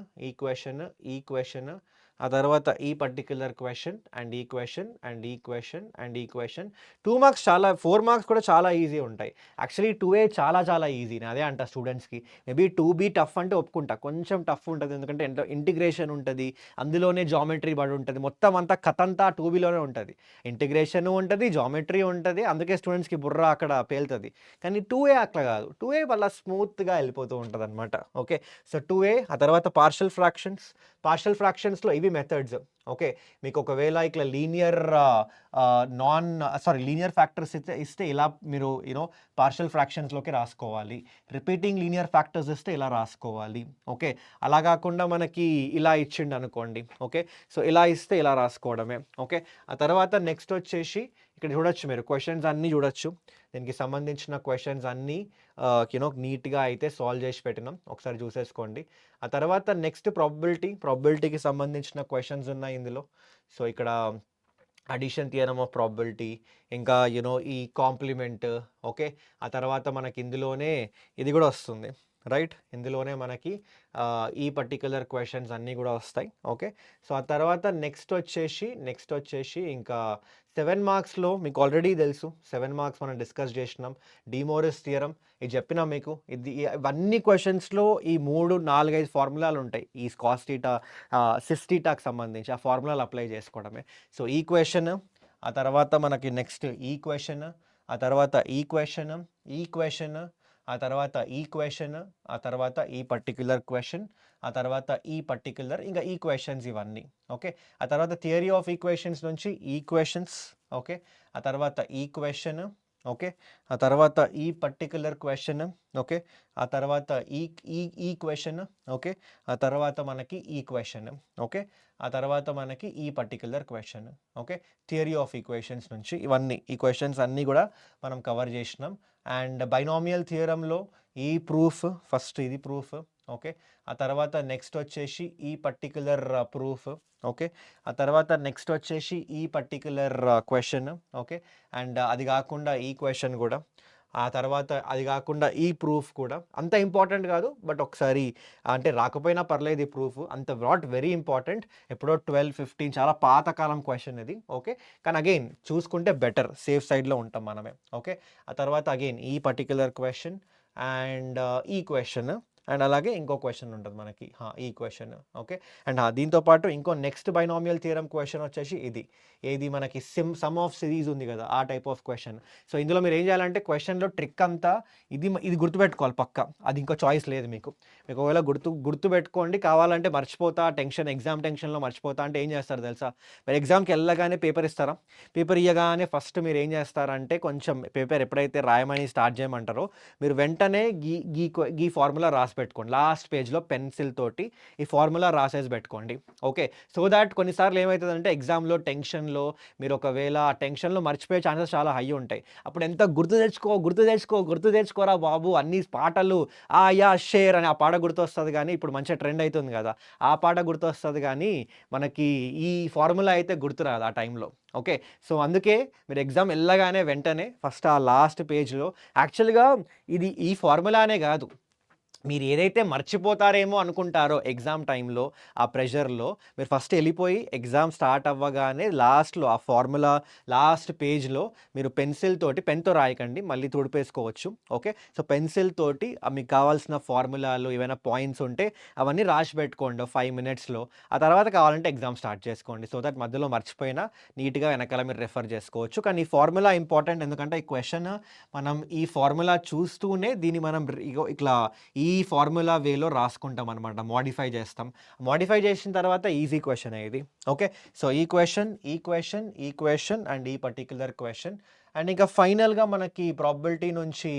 ఆ తర్వాత ఈ పర్టిక్యులర్ క్వశ్చన్ అండ్ ఈ క్వశ్చన్ అండ్ ఈ క్వశ్చన్ అండ్ ఈ క్వశ్చన్. 2 మార్క్స్ 4 మార్క్స్ కూడా చాలా ఈజీ ఉంటాయి. యాక్చువల్లీ 2A చాలా ఈజీ, నేను అదే అంట స్టూడెంట్స్కి. మేబీ 2B టఫ్ అంటే ఒప్పుకుంటా, కొంచెం టఫ్ ఉంటుంది, ఎందుకంటే ఇంటిగ్రేషన్ ఉంటుంది, అందులోనే జామెట్రీ పడి ఉంటుంది, మొత్తం అంతా కథ అంతా 2Bలోనే ఉంటుంది, ఇంటిగ్రేషన్ ఉంటుంది, జామెట్రీ ఉంటుంది, అందుకే స్టూడెంట్స్కి బుర్ర అక్కడ పేలుతుంది. కానీ 2A అట్లా కాదు, 2A వల్ల స్మూత్గా వెళ్ళిపోతూ ఉంటుంది అనమాట. Okay, so 2A. ఆ తర్వాత పార్షల్ ఫ్రాక్షన్స్లో ఇవి బి మెథడ్స్. ఓకే. మీకు ఒకవేళ ఇట్లా లీనియర్ ఫ్యాక్టర్స్ ఇస్తే ఇలా మీరు పార్షియల్ ఫ్రాక్షన్స్లోకి రాసుకోవాలి. రిపీటింగ్ లీనియర్ ఫ్యాక్టర్స్ ఇస్తే ఇలా రాసుకోవాలి. ఓకే. అలా కాకుండా మనకి ఇలా ఇచ్చిండు అనుకోండి. ఓకే. సో ఇలా ఇస్తే ఇలా రాసుకోవడమే. ఓకే. ఆ తర్వాత నెక్స్ట్ వచ్చేసి ఇక్కడ చూడొచ్చు, మీరు క్వశ్చన్స్ అన్నీ చూడొచ్చు. దీనికి సంబంధించిన క్వశ్చన్స్ అన్నీ నీట్గా అయితే సాల్వ్ చేసి పెట్టినాం, ఒకసారి చూసేసుకోండి. ఆ తర్వాత నెక్స్ట్ ప్రాబబిలిటీకి సంబంధించిన క్వశ్చన్స్ ఉన్నాయి ఇందులో. సో ఇక్కడ అడిషన్ థియరమ్ ఆఫ్ ప్రాబబిలిటీ, ఇంకా ఈ కాంప్లిమెంట్. ఓకే. ఆ తర్వాత మనకి ఇందులోనే ఇది కూడా వస్తుంది, రైట్. ఇందులోనే మనకి ఈ పర్టిక్యులర్ క్వశ్చన్స్ అన్నీ కూడా వస్తాయి. ఓకే. సో ఆ తర్వాత నెక్స్ట్ వచ్చేసి ఇంకా 7 మార్క్స్లో మీకు ఆల్రెడీ తెలుసు, 7 మార్క్స్ మనం డిస్కస్ చేసినాం. డిమోరిస్ థియరం ఇది చెప్పినా మీకు. ఇవన్నీ క్వశ్చన్స్లో ఈ 3, 4, 5 ఫార్ములాలు ఉంటాయి. ఈ కాస్ థీటా, సిస్ థీటాకి సంబంధించి ఆ ఫార్ములాలు అప్లై చేసుకోవడమే. సో ఈ క్వశ్చన్, ఆ తర్వాత మనకి నెక్స్ట్ ఈ క్వశ్చన్, ఆ తర్వాత ఈ క్వశ్చన్, ఆ తర్వాత ఈ క్వశ్చన్, ఆ తర్వాత ఈ పర్టిక్యులర్ క్వశ్చన్, ఆ తర్వాత ఈ పర్టిక్యులర్ ఇంకా ఈ క్వశ్చన్స్ ఇవన్నీ. ఓకే. ఆ తర్వాత థియరీ ఆఫ్ ఈక్వేషన్స్ నుంచి ఈక్వేషన్స్. ఓకే. ఆ తర్వాత ఈ క్వశ్చన్. ఓకే. ఆ తర్వాత ఈ పర్టిక్యులర్ క్వశ్చన్. ఓకే. ఆ తర్వాత ఈ ఈ ఈ క్వశ్చన్. ఓకే. ఆ తర్వాత మనకి ఈ క్వశ్చన్. ఓకే. ఆ తర్వాత మనకి ఈ particular question. Okay. Theory of equations నుంచి ఇవన్నీ, ఈ క్వశ్చన్స్ అన్నీ కూడా మనం కవర్ చేసినాం. అండ్ బైనామియల్ థియరంలో ఈ ప్రూఫ్, ఫస్ట్ ఇది ప్రూఫ్. ఓకే. ఆ తర్వాత నెక్స్ట్ వచ్చేసి ఈ పర్టిక్యులర్ ప్రూఫ్. ఓకే. ఆ తర్వాత నెక్స్ట్ వచ్చేసి ఈ పర్టిక్యులర్ క్వశ్చన్. ఓకే. అండ్ అది కాకుండా ఈ క్వశ్చన్ కూడా, ఆ తర్వాత అది కాకుండా ఈ ప్రూఫ్ కూడా అంత ఇంపార్టెంట్ కాదు, బట్ ఒకసారి అంటే రాకపోయినా పర్లేదు, ఈ ప్రూఫ్ అంత నాట్ వెరీ ఇంపార్టెంట్. ఎప్పుడో 12, 15 చాలా పాతకాలం క్వశ్చన్ ఇది. ఓకే. కానీ అగైన్ చూసుకుంటే బెటర్, సేఫ్ సైడ్లో ఉంటాం మనమే. ఓకే. ఆ తర్వాత అగైన్ ఈ పర్టిక్యులర్ క్వశ్చన్ అండ్ ఈ క్వశ్చన్, అండ్ అలాగే ఇంకో క్వశ్చన్ ఉంటుంది మనకి, ఈ క్వశ్చన్. ఓకే. అండ్ దీంతో పాటు ఇంకో నెక్స్ట్ బైనామియల్ థియరం క్వశ్చన్ వచ్చేసి ఏది మనకి సమ్ ఆఫ్ సిరీస్ ఉంది కదా, ఆ టైప్ ఆఫ్ క్వశ్చన్. సో ఇందులో మీరు ఏం చేయాలంటే క్వశ్చన్లో ట్రిక్ అంతా ఇది గుర్తుపెట్టుకోవాలి పక్క, అది ఇంకో చాయిస్ లేదు మీకు. ఒకవేళ గుర్తుపెట్టుకోండి, కావాలంటే మర్చిపోతా ఎగ్జామ్ టెన్షన్లో మర్చిపోతా అంటే ఏం చేస్తారు తెలుసా, మీరు ఎగ్జామ్కి వెళ్ళగానే పేపర్ ఇస్తారా, పేపర్ ఇవ్వగానే ఫస్ట్ మీరు ఏం చేస్తారంటే కొంచెం పేపర్ ఎప్పుడైతే రాయమని స్టార్ట్ చేయమంటారో మీరు వెంటనే ఈ ఫార్ములా రాసి పెట్టుకోండి. లాస్ట్ పేజ్లో పెన్సిల్ తోటి ఈ ఫార్ములా రాసేసి పెట్టుకోండి. ఓకే. సో దాట్ కొన్నిసార్లు ఏమవుతుందంటే ఎగ్జామ్లో టెన్షన్లో మీరు ఒకవేళ ఆ టెన్షన్లో మర్చిపోయే ఛాన్సెస్ చాలా హై ఉంటాయి. అప్పుడు ఎంత గుర్తు తెచ్చుకోరా బాబు, అన్ని పాటలు యా షేర్ అని ఆ పాట గుర్తొస్తుంది, కానీ ఇప్పుడు మంచిగా ట్రెండ్ అవుతుంది కదా, ఆ పాట గుర్తొస్తుంది, కానీ మనకి ఈ ఫార్ములా అయితే గుర్తురాదు ఆ టైంలో. ఓకే. సో అందుకే మీరు ఎగ్జామ్ వెళ్ళగానే వెంటనే ఫస్ట్ ఆ లాస్ట్ పేజ్లో, యాక్చువల్గా ఈ ఫార్ములానే కాదు, మీరు ఏదైతే మర్చిపోతారేమో అనుకుంటారో ఎగ్జామ్ టైంలో ఆ ప్రెషర్లో, మీరు ఫస్ట్ వెళ్ళిపోయి ఎగ్జామ్ స్టార్ట్ అవ్వగానే లాస్ట్లో ఆ ఫార్ములా లాస్ట్ పేజ్లో మీరు పెన్తో రాయకండి, మళ్ళీ తుడిపేసుకోవచ్చు. ఓకే. సో పెన్సిల్ తోటి మీకు కావాల్సిన ఫార్ములాలు ఏమైనా పాయింట్స్ ఉంటే అవన్నీ రాసి పెట్టుకోండి 5 మినిట్స్లో. ఆ తర్వాత కావాలంటే ఎగ్జామ్ స్టార్ట్ చేసుకోండి, సో దట్ మధ్యలో మర్చిపోయినా నీట్గా వెనకాల మీరు రెఫర్ చేసుకోవచ్చు. కానీ ఈ ఫార్ములా ఇంపార్టెంట్, ఎందుకంటే ఈ క్వశ్చన్ మనం ఈ ఫార్ములా చూస్తూనే దీన్ని మనం ఇట్లా ఈ ఫార్ములా వేలో రాసుకుంటాం అనమాట, మోడిఫై చేస్తాం. మోడిఫై చేసిన తర్వాత ఈజీ క్వశ్చన్ ఇది. ఓకే. సో ఈ క్వశ్చన్ అండ్ ఈ పర్టిక్యులర్ క్వశ్చన్, అండ్ ఇంకా ఫైనల్గా మనకి ప్రాబబిలిటీ నుంచి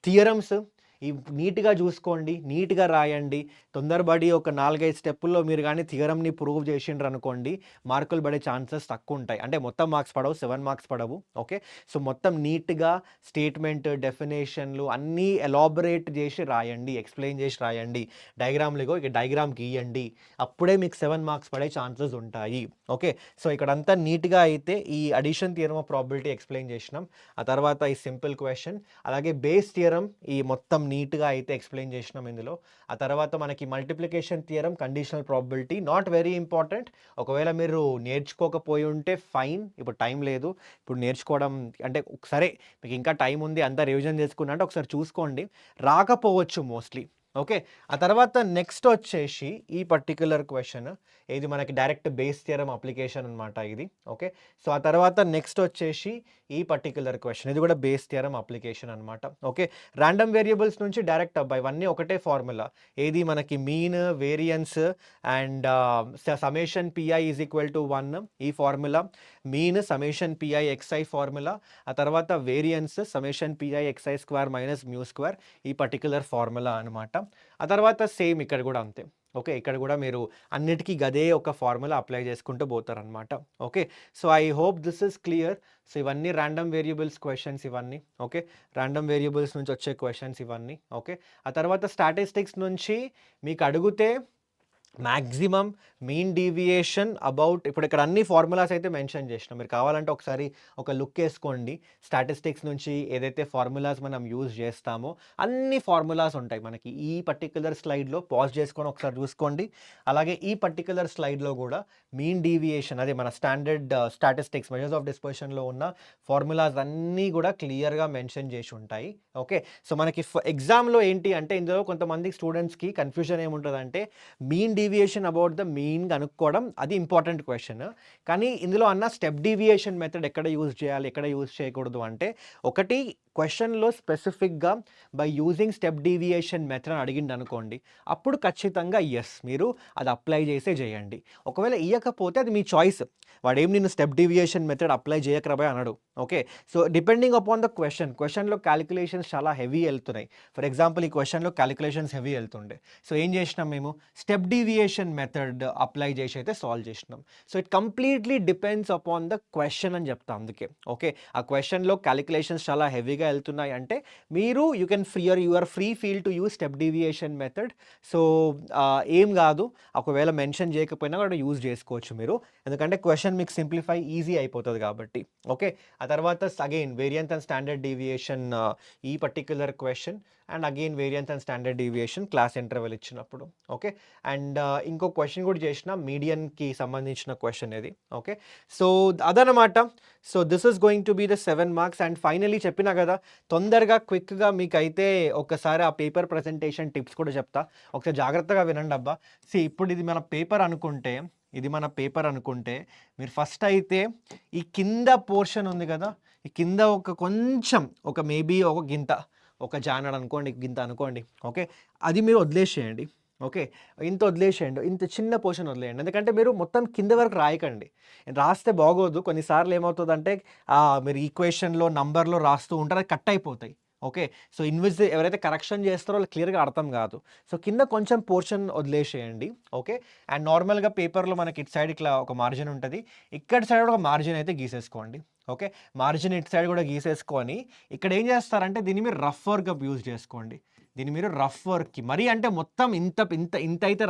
థియరమ్స్ ఈ నీట్గా చూసుకోండి, నీట్గా రాయండి. తొందరపడి ఒక 4-5 స్టెప్పుల్లో మీరు కానీ థియరమ్ని ప్రూవ్ చేసిండ్రు అనుకోండి, మార్కులు పడే ఛాన్సెస్ తక్కువ ఉంటాయి. అంటే మొత్తం మార్క్స్ పడవు, 7 మార్క్స్ పడవు. ఓకే. సో మొత్తం నీట్గా స్టేట్మెంట్, డెఫినేషన్లు అన్నీ ఎలాబరేట్ చేసి రాయండి, ఎక్స్ప్లెయిన్ చేసి రాయండి. డయాగ్రామ్లు ఇక డయాగ్రామ్ గీయండి, అప్పుడే మీకు 7 మార్క్స్ పడే ఛాన్సెస్ ఉంటాయి. ఓకే. సో ఇక్కడంతా నీట్గా అయితే ఈ addition theorem of probability explain చేసినాం. ఆ తర్వాత ఈ సింపుల్ క్వశ్చన్, అలాగే బేస్ థియరమ్ ఈ మొత్తం నీట్గా అయితే ఎక్స్ప్లెయిన్ చేసినాం ఇందులో. ఆ తర్వాత మనకి multiplication theorem, conditional probability not very important. ఒకవేళ మీరు నేర్చుకోకపోయి ఉంటే ఫైన్, ఇప్పుడు టైం లేదు, ఇప్పుడు నేర్చుకోవడం అంటే సరే మీకు ఇంకా టైం ఉంది, అంతా రివిజన్ చేసుకున్నా అంటే ఒకసారి చూసుకోండి. రాకపోవచ్చు మోస్ట్లీ, ఓకే. ఆ తర్వాత నెక్స్ట్ వచ్చేసి ఈ పర్టిక్యులర్ క్వెషన్ ఇది మనకి డైరెక్ట్ బేస్ థియరమ్ అప్లికేషన్ అనమాట ఇది. ఓకే. సో, ఆ తర్వాత నెక్స్ట్ వచ్చేసి ఈ పర్టిక్యులర్ క్వెషన్ ఇది కూడా బేస్ థియరమ్ అప్లికేషన్ అనమాట. ఓకే. రాండమ్ వేరియబుల్స్ నుంచి డైరెక్ట్ అబ్బా ఇవన్నీ ఒకటే ఫార్ములా. ఏది మనకి mean, variance and summation pi is equal to 1 ఈ formula. Mean summation pi xi formula. ఆ తర్వాత variance summation pi xi square minus mu square ఈ పర్టిక్యులర్ ఫార్ములా అనమాట. ఆ తర్వాత సేమ్ ఇక్కడ కూడా అంతే. ఓకే. ఇక్కడ కూడా మీరు అన్నిటికీ గదే ఒక ఫార్ములా అప్లై చేసుకుంటూ పోతారనమాట. Okay. So, I hope this is clear. So, ఇవన్నీ రాండమ్ వేరియబుల్స్ క్వెషన్స్ ఇవన్నీ. ఓకే. రాండమ్ వేరియబుల్స్ నుంచి వచ్చే క్వెషన్స్ ఇవన్నీ. ఓకే. ఆ తర్వాత స్టాటిస్టిక్స్ నుంచి మీకు అడిగితే మాక్సిమం మీన్ డీవియేషన్ అబౌట్ ఇప్పుడు ఇక్కడ అన్ని ఫార్ములాస్ అయితే మెన్షన్ చేసినాం. మీరు కావాలంటే ఒకసారి ఒక లుక్ వేసుకోండి. స్టాటిస్టిక్స్ నుంచి ఏదైతే ఫార్ములాస్ మనం యూజ్ చేస్తామో అన్ని ఫార్ములాస్ ఉంటాయి మనకి ఈ పర్టిక్యులర్ స్లైడ్లో. పాజ్ చేసుకొని ఒకసారి చూసుకోండి. అలాగే ఈ పర్టిక్యులర్ స్లైడ్లో కూడా మీన్ డీవియేషన్ అదే మన స్టాండర్డ్ స్టాటిస్టిక్స్ మెజర్స్ ఆఫ్ డిస్పర్షన్లో ఉన్న ఫార్ములాస్ అన్నీ కూడా క్లియర్గా మెన్షన్ చేసి ఉంటాయి. ఓకే. సో, మనకి ఎగ్జామ్లో ఏంటి అంటే ఇందులో కొంతమంది స్టూడెంట్స్కి కన్ఫ్యూజన్ ఏముంటుందంటే mean deviation about the mean కనుక్కోవడం అది ఇంపార్టెంట్ క్వశ్చన్. కానీ ఇందులో అన్న స్టెప్ డీవియేషన్ మెథడ్ ఎక్కడ యూజ్ చేయాలి, ఎక్కడ యూజ్ చేయకూడదు అంటే ఒకటి క్వశ్చన్లో స్పెసిఫిక్గా by using step deviation method అడిగింది అనుకోండి, అప్పుడు ఖచ్చితంగా ఎస్ మీరు అది అప్లై చేయండి. ఒకవేళ ఇవ్వకపోతే అది మీ చాయిస్. వాడేం నేను స్టెప్ డీవియేషన్ మెథడ్ అప్లై చేయకరాబాయ్ అనడు. Okay. So, depending upon the క్వశ్చన్లో క్యాలిక్యులేషన్స్ చాలా హెవీ వెళ్తున్నాయి. ఫర్ ఎగ్జాంపుల్ ఈ క్వశ్చన్లో క్యాలిక్యులేషన్స్ హెవీ వెళ్తుండే. సో, ఏం చేసినాం మేము స్టెప్ డీవియేషన్ మెథడ్ అప్లై చేసి అయితే సాల్వ్ చేసినాం. So, it completely depends upon the question అని చెప్తా అందుకే. ఓకే. ఆ క్వశ్చన్లో క్యాలిక్యులేషన్స్ చాలా హెవీగా వెళ్తున్నాయి అంటే మీరు you are free feel to use step deviation method. So, ఏం కాదు ఒకవేళ మెన్షన్ చేయకపోయినా కూడా యూజ్ చేసుకోవచ్చు మీరు. ఎందుకంటే క్వశ్చన్ మీకు సింప్లిఫై ఈజీ అయిపోతుంది కాబట్టి. ఓకే. ఆ తర్వాత again variance and standard deviation ఈ particular question and again variance and standard deviation class interval ఇచ్చినప్పుడు. ఓకే. అండ్ ఇంకో క్వశ్చన్ కూడా చేసిన మీడియన్కి సంబంధించిన క్వశ్చన్ ఇది. ఓకే. సో, అదనమాట. So, this is going to be the 7 marks. And finally చెప్పినా కదా తొందరగా క్విక్గా మీకైతే ఒకసారి ఆ పేపర్ ప్రజెంటేషన్ టిప్స్ కూడా చెప్తా. ఒకసారి జాగ్రత్తగా వినండి అబ్బా. ఇప్పుడు ఇది మన పేపర్ అనుకుంటే మీరు ఫస్ట్ అయితే ఈ కింద పోర్షన్ ఉంది కదా, ఈ కింద కొంచెం మేబీ ఒక గింత ఒక జానడ్ అనుకోండి, గింత అనుకోండి. ఓకే. అది మీరు వదిలేసేయండి. ఓకే. ఇంత వదిలేసేయండి. ఇంత చిన్న పోర్షన్ వదిలేయండి. ఎందుకంటే మీరు మొత్తం కింద వరకు రాయకండి. రాస్తే బాగోదు. కొన్నిసార్లు ఏమవుతుందంటే మీరు ఈక్వేషన్లో నంబర్లో రాస్తూ ఉంటారు, అది కట్ అయిపోతాయి. ఓకే. సో, ఎవరైతే కరెక్షన్ చేస్తారో వాళ్ళకి క్లియర్గా అర్థం కాదు. సో, కింద కొంచెం పోర్షన్ వదిలేసేయండి. ఓకే. అండ్ నార్మల్గా పేపర్లో మనకి ఇటు సైడ్ ఇట్లా ఒక మార్జిన్ ఉంటుంది, ఇక్కడ సైడ్ ఒక మార్జిన్ అయితే గీసేసుకోండి. ఓకే. మార్జిన్ ఇటు సైడ్ కూడా గీసేసుకొని ఇక్కడ ఏం చేస్తారంటే దీన్ని మీరు రఫ్ వర్క్గా యూజ్ చేసుకోండి. దీన్ని మీరు రఫ్ వర్క్కి మరీ అంటే మొత్తం ఇంత ఇంత ఇంత అయితే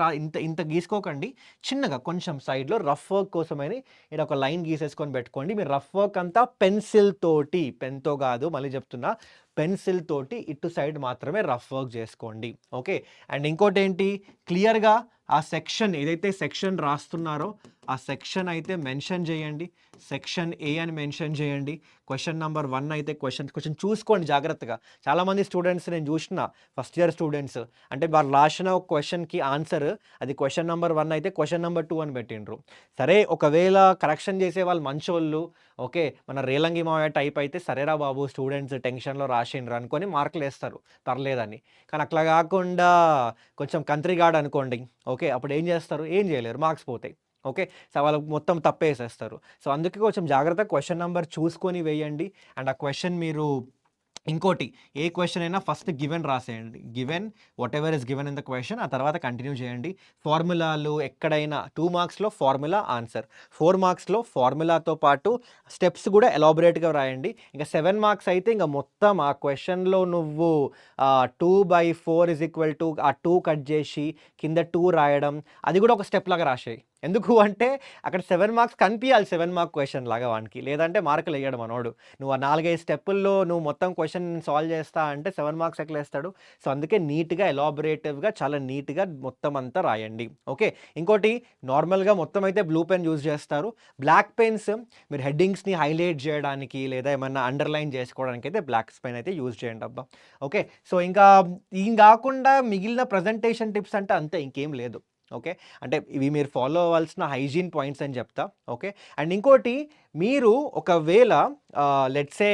ఇంత గీసుకోకండి. చిన్నగా కొంచెం సైడ్లో రఫ్ వర్క్ కోసమని ఇక్కడ ఒక లైన్ గీసేసుకొని పెట్టుకోండి. మీరు రఫ్ వర్క్ అంతా పెన్సిల్ తోటి, పెన్తో కాదు మళ్ళీ చెప్తున్నా, పెన్సిల్ తోటి ఇటు సైడ్ మాత్రమే రఫ్ వర్క్ చేసుకోండి. ఓకే. అండ్ ఇంకోటి ఏంటి క్లియర్గా ఆ సెక్షన్ ఏదైతే సెక్షన్ రాస్తున్నారో ఆ సెక్షన్ అయితే మెన్షన్ చేయండి. సెక్షన్ ఏ అని మెన్షన్ చేయండి. క్వశ్చన్ నెంబర్ 1 అయితే క్వశ్చన్ చూసుకోండి జాగ్రత్తగా. చాలామంది స్టూడెంట్స్ నేను చూసిన ఫస్ట్ ఇయర్ స్టూడెంట్స్ అంటే వాళ్ళు రాసిన ఒక క్వశ్చన్కి ఆన్సర్ అది క్వశ్చన్ నెంబర్ 1 అయితే క్వశ్చన్ నెంబర్ 2 అని పెట్టిండ్రు. సరే ఒకవేళ కరెక్షన్ చేసే వాళ్ళు మంచోళ్ళు, ఓకే మన రేలంగి మావయ్య టైప్ అయితే సరేరా బాబు స్టూడెంట్స్ టెన్షన్లో రాసిండ్రు అనుకొని మార్కులు వేస్తారు పర్లేదని. కానీ అట్లా కాకుండా కొంచెం కంత్రిగాడు అనుకోండి, ఓకే అప్పుడు ఏం చేస్తారు, ఏం చేయలేరు, మార్క్స్ పోతాయి. ఓకే. సో, వాళ్ళకి మొత్తం తప్పేసేస్తారు. సో, అందుకే కొంచెం జాగ్రత్తగా క్వశ్చన్ నెంబర్ చూసుకొని వేయండి. అండ్ ఆ క్వశ్చన్ మీరు ఇంకోటి ఏ క్వశ్చన్ అయినా ఫస్ట్ గివెన్ రాసేయండి. Given whatever is given in the question, ఆ తర్వాత కంటిన్యూ చేయండి. ఫార్ములాలు ఎక్కడైనా 2 మార్క్స్లో ఫార్ములా ఆన్సర్, 4 మార్క్స్లో ఫార్ములాతో పాటు స్టెప్స్ కూడా ఎలాబొరేట్గా రాయండి. ఇంకా 7 మార్క్స్ అయితే ఇంకా మొత్తం ఆ క్వశ్చన్లో నువ్వు 2/4 = ఆ 2 కట్ చేసి కింద 2 రాయడం, అది కూడా ఒక స్టెప్ లాగా రాసేయి. ఎందుకు అంటే అక్కడ 7 మార్క్స్ కనిపియాలి 7 మార్క్ క్వెషన్ లాగా వానికి. లేదంటే మార్కులు ఎయ్యడు మనోడు. నువ్వు ఆ 4, 5 స్టెప్పుల్లో నువ్వు మొత్తం క్వెషన్ సాల్వ్ చేస్తా అంటే 7 మార్క్స్ ఎట్లేస్తాడు? సో, అందుకే నీట్‌గా ఎలాబొరేటివ్‌గా చాలా నీట్‌గా మొత్తం అంతా రాయండి. ఓకే. ఇంకోటి నార్మల్‌గా మొత్తం అయితే బ్లూ పెన్ యూజ్ చేస్తారు. బ్లాక్ పెన్స్ మీరు హెడ్డింగ్స్‌ని హైలైట్ చేయడానికి లేదా ఏమన్నా అండర్‌లైన్ చేసుకోవడానికైతే బ్లాక్స్ పెన్ అయితే యూజ్ చేయండబ్బా! ఓకే. సో, ఇంకా ఇయి గాకుండా మిగిలిన ప్రెజెంటేషన్ టిప్స్ అంటే అంతే ఇంకేం లేదు. ఓకే. అంటే ఇవి మీరు ఫాలో అవ్వాల్సిన హైజీన్ పాయింట్స్ అని చెప్తా. ఓకే. అండ్ ఇంకోటి మీరు ఒకవేళ లెట్స్ సే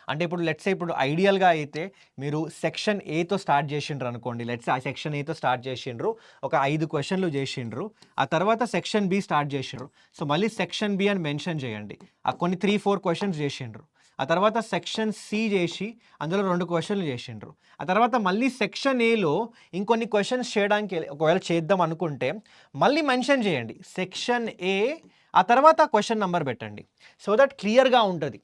అంటే ఇప్పుడు లెట్స్ సే ఇప్పుడు ఐడియల్‌గా అయితే మీరు సెక్షన్ ఏతో స్టార్ట్ చేసిండ్రనుకోండి. లెట్స్ సే ఆ సెక్షన్ ఏతో స్టార్ట్ చేసిండ్రు. ఒక 5 క్వెషన్‌లు చేసిండ్రు. ఆ తర్వాత సెక్షన్ బి స్టార్ట్ చేసిండ్రు. సో, మళ్ళీ సెక్షన్ బి అని మెన్షన్ చేయండి. కొన్ని 3, 4 క్వెషన్స్ చేసిండ్రు. ఆ తర్వాత సెక్షన్ సి చేసి అందులో 2 క్వెషన్‌లు చేసిండ్రు. ఆ తర్వాత మళ్ళీ సెక్షన్ ఏలో ఇంకొన్ని క్వెషన్స్ చేయడానికి ఒకవేళ చేద్దాం అనుకుంటే మళ్ళీ మెన్షన్ చేయండి. సెక్షన్ ఏ ఆ తర్వాత క్వెషన్ నంబర్ పెట్టండి. సో దట్ క్లియర్‌గా ఉంటది.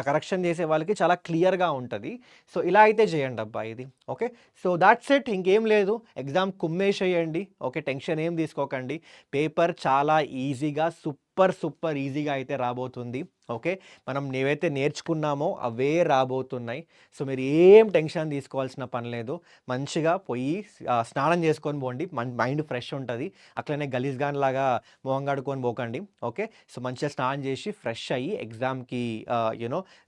కరెక్షన్ చేసే వాళ్ళకి చాలా క్లియర్‌గా ఉంటది. సో, ఇలా అయితే చేయండబ్బా ఇది. ఓకే. సో, థాట్స్ ఇట్ ఇంకేం లేదు. ఎగ్జామ్ కుమ్మేసేయండి. ఓకే. టెన్షన్ ఏం తీసుకోకండి. పేపర్ చాలా ఈజీగా సూపర్ ఈజీగా అయితే రాబోతుంది. ఓకే. మనం ఏవైతే నేర్చుకున్నామో అవే రాబోతున్నాయి. సో, మీరు ఏం టెన్షన్ తీసుకోవాల్సిన పని లేదు. మంచిగా పోయి స్నానం చేసుకొని పోండి. మైండ్ ఫ్రెష్ ఉంటది. అట్లనే గలీజ్‌గానిలాగా మొహం కడుక్కొని పోకండి. ఓకే. సో, మంచిగా స్నానం చేసి ఫ్రెష్ అయ్యి ఎగ్జామ్‌కి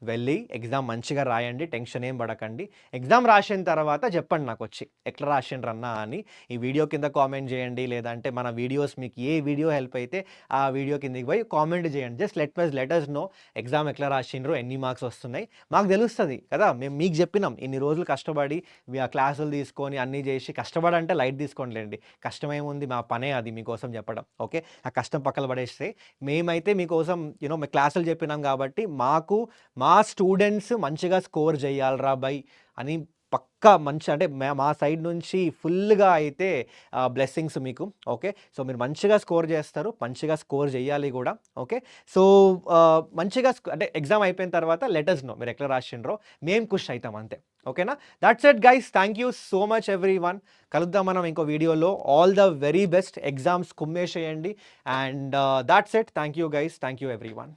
వెళ్ళి ఎగ్జామ్ మంచిగా రాయండి. టెన్షన్ ఏం పడకండి. ఎగ్జామ్ రాసిన తర్వాత చెప్పండి నాకొచ్చి. ఎట్లా రాసిండ్రన్నా అని. ఈ వీడియో కింద కామెంట్ చేయండి. లేదంటే మన వీడియోస్ మీకు ఏ వీడియో హెల్ప్ అయితే ఆ వీడియో కిందకి పోయి కామెంట్ చేయండి. Just let us know exam ఎట్లా రాసిండ్రు, ఎన్ని మార్క్స్ వస్తున్నాయి. మాకు తెలుస్తది కదా! మేము మీకు చెప్పినాం. ఇన్ని రోజులు కష్టపడి క్లాసులు తీసుకొని అన్నీ చేసి కష్టపడంటే లైట్ తీసుకోండిలెండి. కష్టమేముంది మా పనే అది మీకోసం చెప్పడం. ఓకే. ఆ కష్టం పక్కన పడేస్తే మేమైతే మీకోసం మేము క్లాసులు చెప్పినాం కాబట్టి మా స్టూడెంట్స్ మంచిగా స్కోర్ చేయాలిరా బై అని పక్కా మంచి అంటే మా సైడ్ నుంచి ఫుల్‌గా అయితే బ్లెస్సింగ్స్ మీకు. ఓకే. సో, మీరు మంచిగా స్కోర్ చేస్తారు. మంచిగా స్కోర్ చేయాలి కూడా. ఓకే. సో, మంచిగా అంటే ఎగ్జామ్ అయిపోయిన తర్వాత లెట్ అస్ నో మీరు ఎట్లా రాసిండ్రో మేము ఖుష్ అయితాం అంతే. ఓకేనా? That's it guys. Thank you so much everyone. కలుద్దాం మనం ఇంకో వీడియోలో. All the very best. Exams కుమ్మేసేయండి. And that's it. Thank you guys. Thank you everyone.